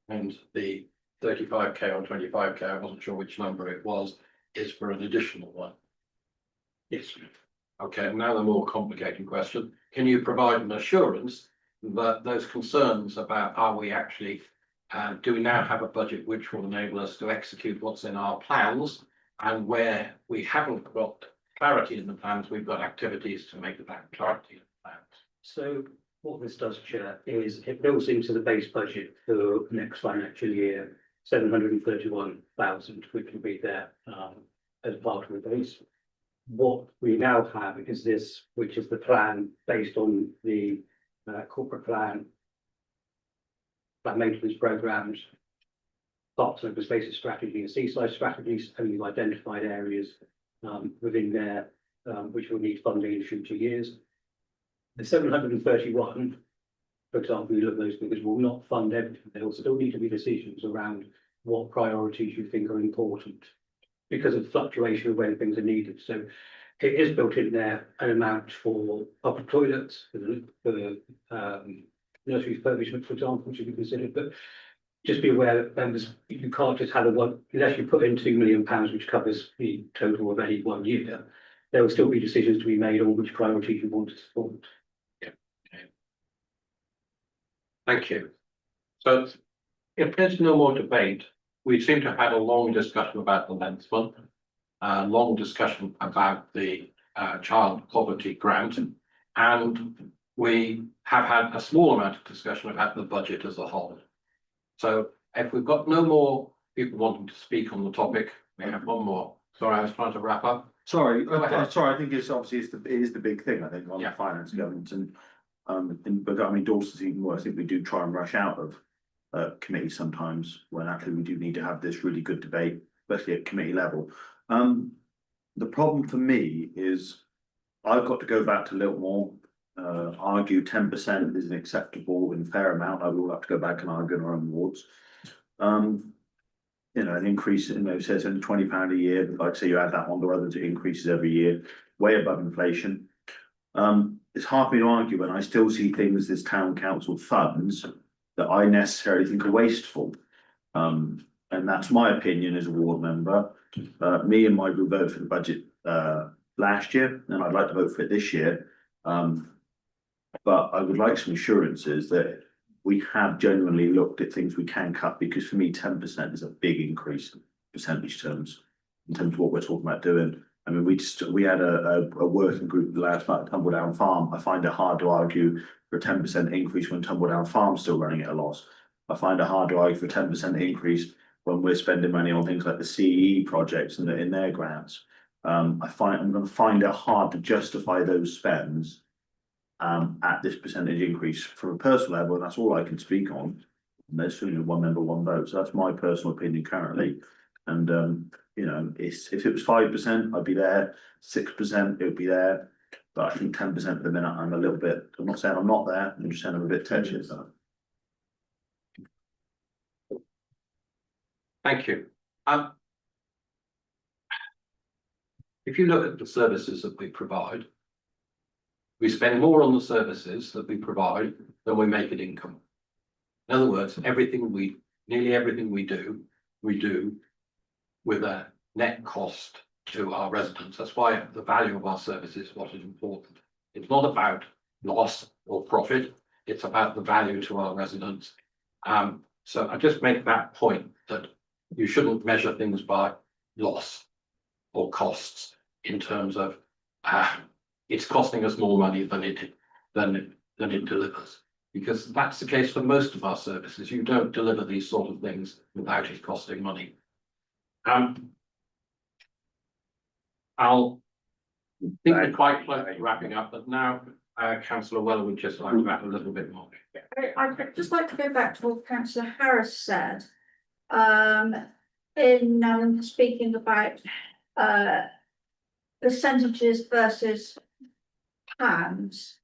And the 35k or 25k, I wasn't sure which number it was, is for an additional one? Yes. Okay, now the more complicated question. Can you provide an assurance that those concerns about are we actually, do we now have a budget which will enable us to execute what's in our plans, and where we haven't got clarity in the plans, we've got activities to make that clarity in the plans? So what this does, Chair, is it builds into the base budget for next financial year, 731,000, which will be there as part of the base. What we now have is this, which is the plan based on the corporate plan maintenance programs, parts of the spaces strategy and seaside strategies, and we've identified areas within there which will need funding in future years. The 731, for example, you look at those figures, will not fund everything. There will still need to be decisions around what priorities you think are important because of fluctuation of when things are needed. So it is built in there an amount for public toilets, for nursery refurbishment, for example, should be considered. But just be aware that members, you can't just have a one, unless you put in £2 million, which covers the total of any 1 year. There will still be decisions to be made on which priorities you want to support. Thank you. So if there's no more debate, we seem to have had a long discussion about the Lensman, a long discussion about the child poverty grant, and we have had a small amount of discussion about the budget as a whole. So if we've got no more people wanting to speak on the topic, we have one more. Sorry, I was trying to wrap up. Sorry, Go ahead. sorry, I think it's obviously it is the big thing, I think, on Yeah. the finance governance but I mean, Dorset's even worse. I think we do try and rush out of committees sometimes when actually we do need to have this really good debate, especially at committee level. The problem for me is I've got to go back to Liltmore, argue 10% is an acceptable and fair amount. I will have to go back and argue in our own wards. You know, an increase, says only £20 a year, but like I say, you add that on to others, it increases every year, way above inflation. It's hard for me to argue when I still see things as town council funds that I necessarily think are wasteful. And that's my opinion as a ward member. Me and my group voted for the budget last year, and I'd like to vote for it this year. But I would like some assurances that we have genuinely looked at things we can cut, because for me, 10% is a big increase in percentage terms in terms of what we're talking about doing. I mean, we had a working group last night at Tumbledown Farm. I find it hard to argue for a 10% increase when Tumbledown Farm's still running at a loss. I find it hard to argue for a 10% increase when we're spending money on things like the CE projects and in their grants. I'm going to find it hard to justify those spends at this percentage increase from a personal level, and that's all I can speak on. And there's only one member, one vote, so that's my personal opinion currently. And if it was 5%, I'd be there. 6%, it would be there. But I think 10% at the minute, I'm a little bit. I'm not saying I'm not there. I'm just saying I'm a bit touchy. So. Thank you. If you look at the services that we provide, we spend more on the services that we provide than we make in income. In other words, nearly everything we do with a net cost to our residents. That's why the value of our services is what is important. It's not about loss or profit. It's about the value to our residents. So I just make that point that you shouldn't measure things by loss or costs in terms of it's costing us more money than it delivers, because that's the case for most of our services. You don't deliver these sort of things without it costing money. I'll think we're quite close to wrapping up, but now Councillor Weller would just like to add a little bit more. I'd just like to go back to what Councillor Harris said, in speaking about percentages versus pounds.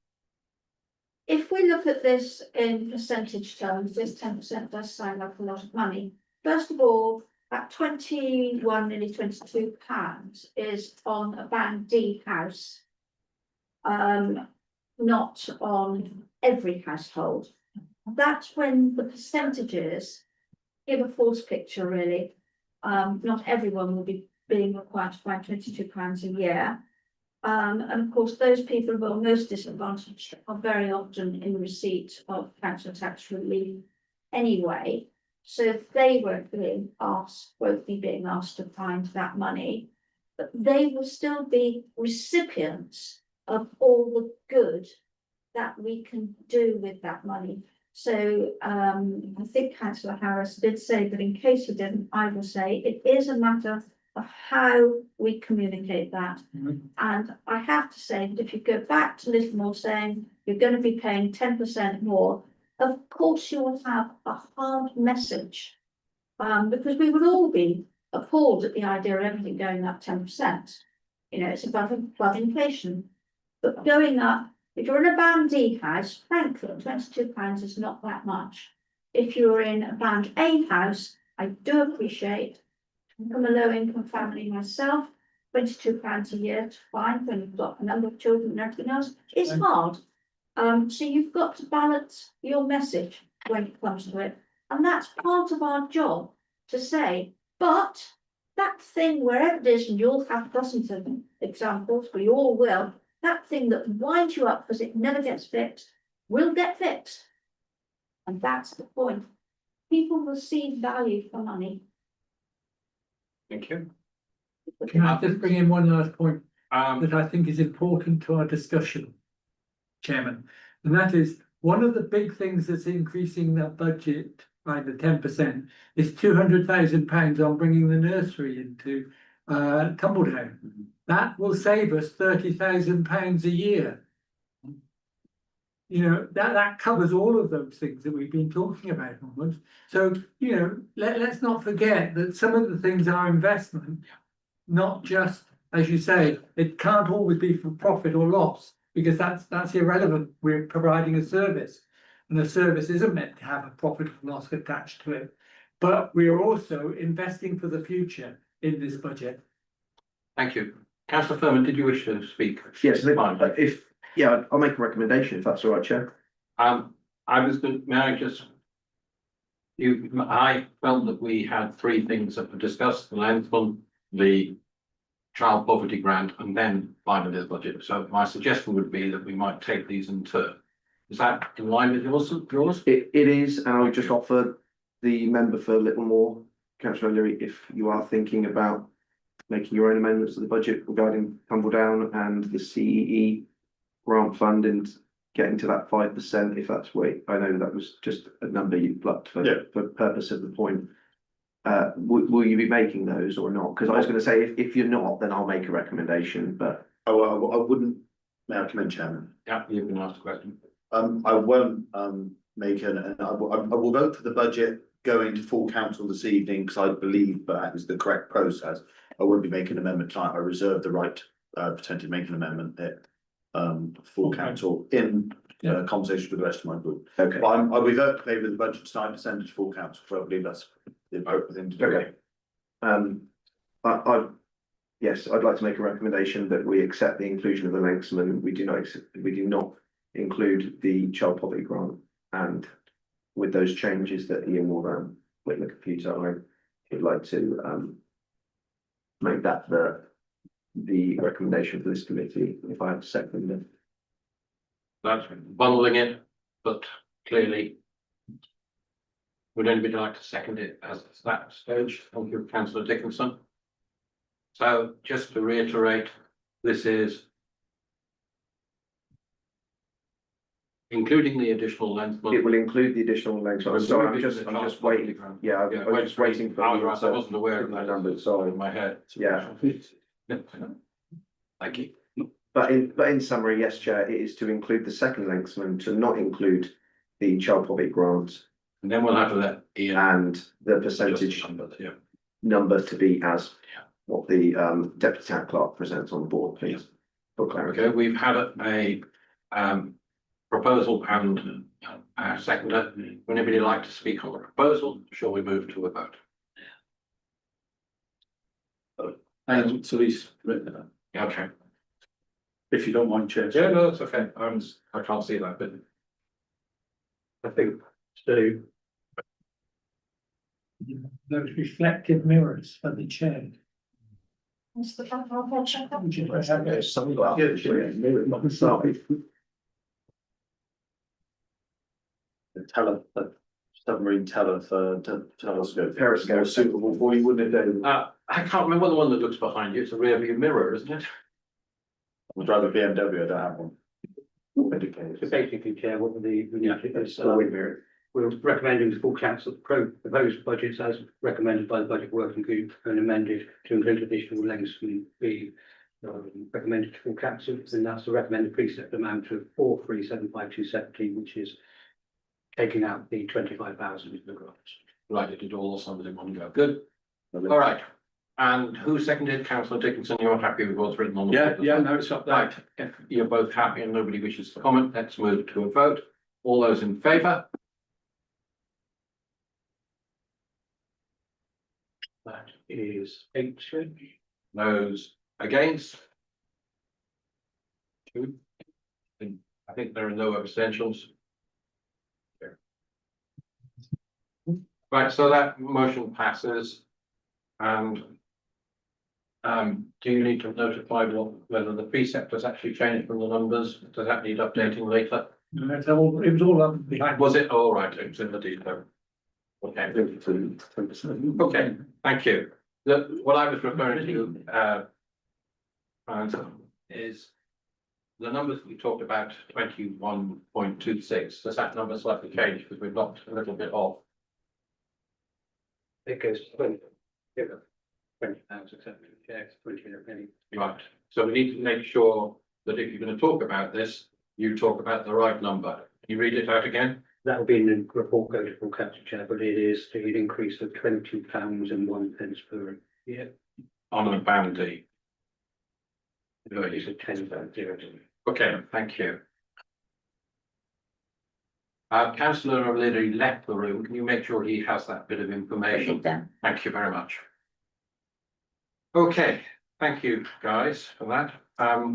If we look at this in percentage terms, this 10% does sound like a lot of money. First of all, that 21, nearly £22 is on a Band D house, not on every household. That's when the percentages give a false picture, really. Not everyone will be being required to find £22 a year. And of course, those people who are most disadvantaged are very often in receipt of council tax relief anyway. So if they won't be being asked to find that money, but they will still be recipients of all the good that we can do with that money. So I think Councillor Harris did say, but in case he didn't, I will say it is a matter of how we communicate that. And I have to say that if you go back to Littlemore saying you're going to be paying 10% more, of course you will have a hard message, because we would all be appalled at the idea of everything going up 10%. It's above inflation. But going up, if you're in a Band D house, frankly, £22 is not that much. If you're in a Band A house, I do appreciate, I'm from a low income family myself, £22 a year to find when you've got a number of children and everything else is hard. So you've got to balance your message when it comes to it. And that's part of our job to say, but that thing, wherever it is, and you'll have dozens of examples, we all will, that thing that winds you up because it never gets fixed, will get fixed. And that's the point. People will see value for money. Thank you. Can I just bring in one last point Um, that I think is important to our discussion, Chairman? And that is, one of the big things that's increasing that budget by the 10% is £200,000 on bringing the nursery into Tumbledown. That will save us £30,000 a year. You know, that covers all of those things that we've been talking about almost. So, you know, let's not forget that some of the things are investment, not just, as you say, it can't always be for profit or loss, because that's irrelevant. We're providing a service, and the service isn't meant to have a profit or loss attached to it. But we are also investing for the future in this budget. Thank you. Councillor Furman, did you wish to speak? Yes, Fine. I'll make a recommendation if that's all right, Chair. I was going, may I just? I felt that we had three things that were discussed, the Lensman, the child poverty grant, and then finally the budget. So my suggestion would be that we might take these in turn. Is that in line with yours? It is, and I would just offer the member for Littlemore, Councillor O'Leary, if you are thinking about making your own amendments to the budget regarding Tumbledown and the CEE grant fund and getting to that 5%, if that's where, I know that was just a number you plucked for purpose of the point. Will you be making those or not? Because I was going to say, if you're not, then I'll make a recommendation, but. I wouldn't, may I come in, Chairman? Yeah, you can ask a question. I won't, make and I will vote for the budget going to full council this evening, because I believe that is the correct process. I won't be making an amendment tonight. I reserve the right, potentially make an amendment at, full council in, conversation with the rest of my group. Okay. But I'll be voting in favour of the budget tonight to send it to full council, so I believe that's the appropriate thing to do. Okay. Yes, I'd like to make a recommendation that we accept the inclusion of the Lensman. We do not include the child poverty grant, and with those changes that Ian will with the computer, I would like to make that the recommendation for this committee, if I have to second it. That's bundling it, but clearly. Would anybody like to second it as that stage? Thank you, Councillor Dickinson. So just to reiterate, this is including the additional length. It will include the additional legs. Sorry, I'm just waiting. Yeah, I'm just waiting for. I wasn't aware of that numbers, sorry. in my head. Yeah. Thank you. But in summary, yes, Chair, it is to include the second Lensman, to not include the child poverty grant. And then we'll have to let Ian. And the percentage number to be as what the deputy town clerk presents on the board, please. For clarity. Okay, we've had a proposal and a seconder. Would anybody like to speak on the proposal? Shall we move to a vote? So he's written it, Okay. if you don't mind, Chair. Yeah, no, that's okay. I can't see that, but I think so. Those reflective mirrors for the chair. Submarine telescope. Periscope. More suitable for you, wouldn't it, David? I can't remember the one that looks behind you. It's a rear view mirror, isn't it? I'd rather BMW, I don't have one. So basically, Chair, what the, Mirror. we're recommending the full council proposed budgets as recommended by the budget working group and amended to include additional lengths and be recommended to full council, and that's the recommended precept amount of 4375270, which is taking out the 25,000 in the grants. Right, it did all some of them in one go. Good. All right. And who seconded? Councillor Dickinson, you're happy with what's written on the paper? Yeah, no, it's up there. Right, if you're both happy and nobody wishes to comment, let's move to a vote. All those in favour? That is 8. Those against? 2. I think there are no abstentions. Right, so that motion passes. And do you need to notify whether the precept has actually changed from the numbers? Does that need updating later? It was all up behind. Was it all right? It was in the detail. Okay. Okay, thank you. What I was referring to, is the numbers we talked about, 21.26. Does that number slightly change because we've knocked a little bit off? It goes to 20. Yeah. 20,000, yeah, it's 20 in a penny. Right, so we need to make sure that if you're going to talk about this, you talk about the right number. Can you read it out again? That will be in the report going to council chair, but it is an increase of £20.01 per year. On a bounty. It's a 10.0. Okay, thank you. Councillor O'Leary left the room. Can you make sure he has that bit of information? Thank you very much. Okay, thank you guys for that.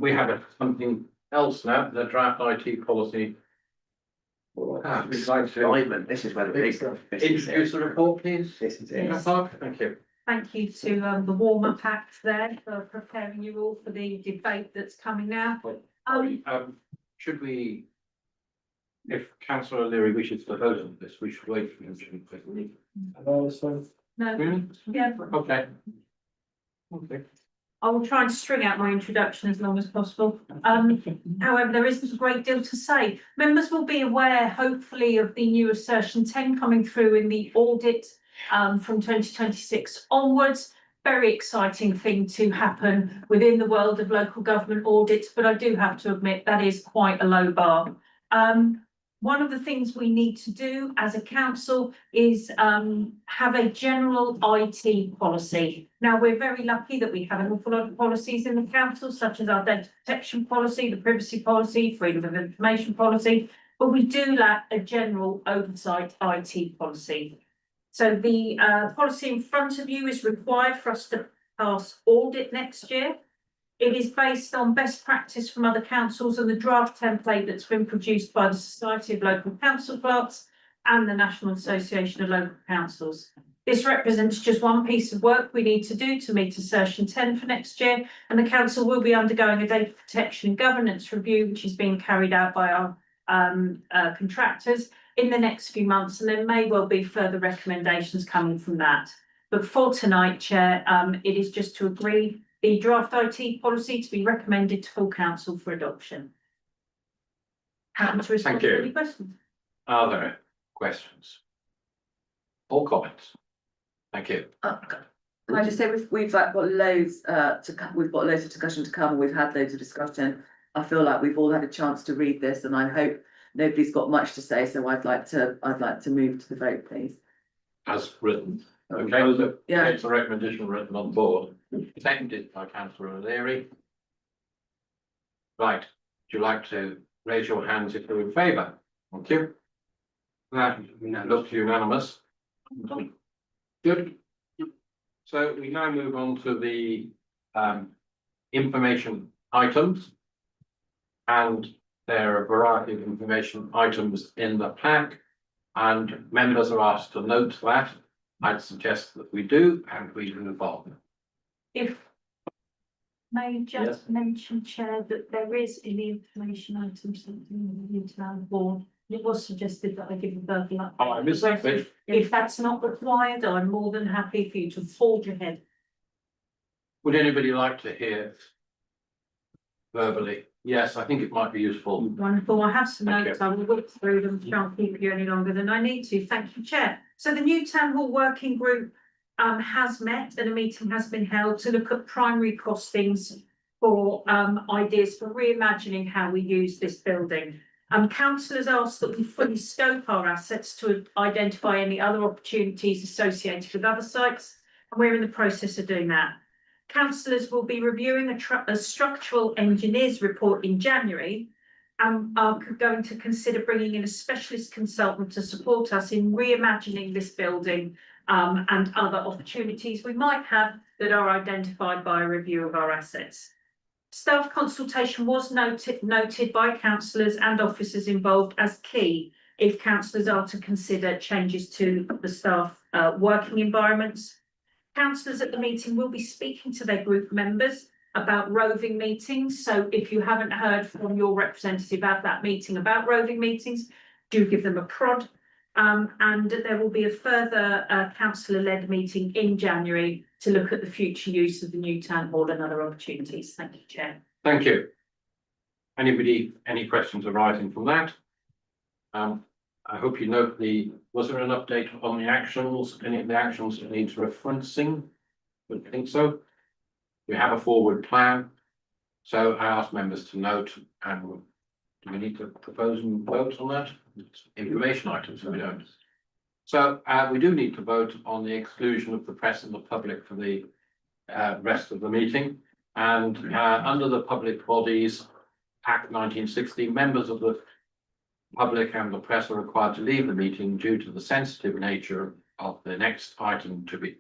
We have something else now, the draft IT policy. We'd like to Diamond, this is where the big stuff. introduce the report, please. This is it. Yes. Thank you. Thank you to the warm-up act there for preparing you all for the debate that's coming now. Should we, if Councillor O'Leary wishes to vote on this, we should wait for him to. No, Really? yeah, Okay. Okay. I will try and string out my introduction as long as possible. However, there isn't a great deal to say. Members will be aware, hopefully, of the new assertion 10 coming through in the audit from 2026 onwards. Very exciting thing to happen within the world of local government audits, but I do have to admit that is quite a low bar. One of the things we need to do as a council is have a general IT policy. Now, we're very lucky that we have an awful lot of policies in the council, such as our data protection policy, the privacy policy, freedom of information policy, but we do lack a general oversight IT policy. So the policy in front of you is required for us to pass audit next year. It is based on best practice from other councils and the draft template that's been produced by the Society of Local Council Clerks and the National Association of Local Councils. This represents just one piece of work we need to do to meet assertion 10 for next year, and the council will be undergoing a data protection and governance review, which is being carried out by our contractors in the next few months, and there may well be further recommendations coming from that. But for tonight, Chair, it is just to agree the draft IT policy to be recommended to full council for adoption. Happy to respond to any questions. Are there questions? Or comments? Thank you. Can I just say we've got loads we've got loads of discussion to come. We've had loads of discussion. I feel like we've all had a chance to read this, and I hope nobody's got much to say. So I'd like to move to the vote, please. As written. Okay, so Yeah. it's a recommendation written on board, seconded by Councillor O'Leary. Right, would you like to raise your hands if you're in favour? Thank you. That looks unanimous. Good. So we now move on to the information items. And there are a variety of information items in the pack, and members are asked to note that. I'd suggest that we do, and we move on. If may just mention, Chair, that there is in the information item something we need to have board. It was suggested that I give a verbal update. Oh, I missed that bit. If that's not required, I'm more than happy for you to forge ahead. Would anybody like to hear verbally? Yes, I think it might be useful. Wonderful. I have some Thank notes. I will look through them. Shan't keep you any longer than I need to. Thank you, Chair. So the new Town Hall Working Group has met and a meeting has been held to look at primary costings for ideas for reimagining how we use this building. Councillors asked that we fully scope our assets to identify any other opportunities associated with other sites, and we're in the process of doing that. Councillors will be reviewing a structural engineers report in January and are going to consider bringing in a specialist consultant to support us in reimagining this building and other opportunities we might have that are identified by a review of our assets. Staff consultation was noted by councillors and officers involved as key if councillors are to consider changes to the staff working environments. Councillors at the meeting will be speaking to their group members about roving meetings, so if you haven't heard from your representative at that meeting about roving meetings, do give them a prod. And there will be a further councillor-led meeting in January to look at the future use of the new town hall and other opportunities. Thank you, Chair. Thank you. Anybody, any questions arising from that? I hope you note was there an update on the actions, any of the actions that needs referencing? I think so. We have a forward plan. So I ask members to note, and do we need to propose and vote on that? It's information items, so we don't. So we do need to vote on the exclusion of the press and the public for the rest of the meeting. And under the Public Bodies Act 1960, members of the public and the press are required to leave the meeting due to the sensitive nature of the next item to be,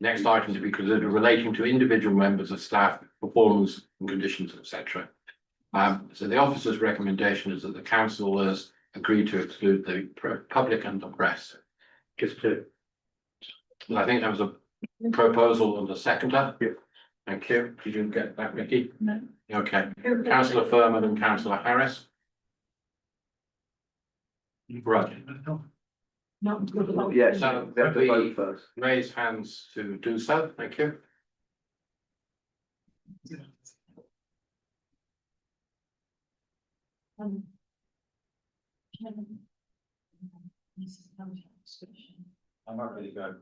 next item to be considered relating to individual members of staff, performance and conditions, etc. So the officer's recommendation is that the councillors agree to exclude the public and the press. Just to, I think that was a proposal and a seconder. Thank you. Did you get that, Mickey? No. Okay. Councillor Furman and Councillor Harris. Right. Yes, So they have to we vote first. raise hands to do so. Thank you. I'm happy to go.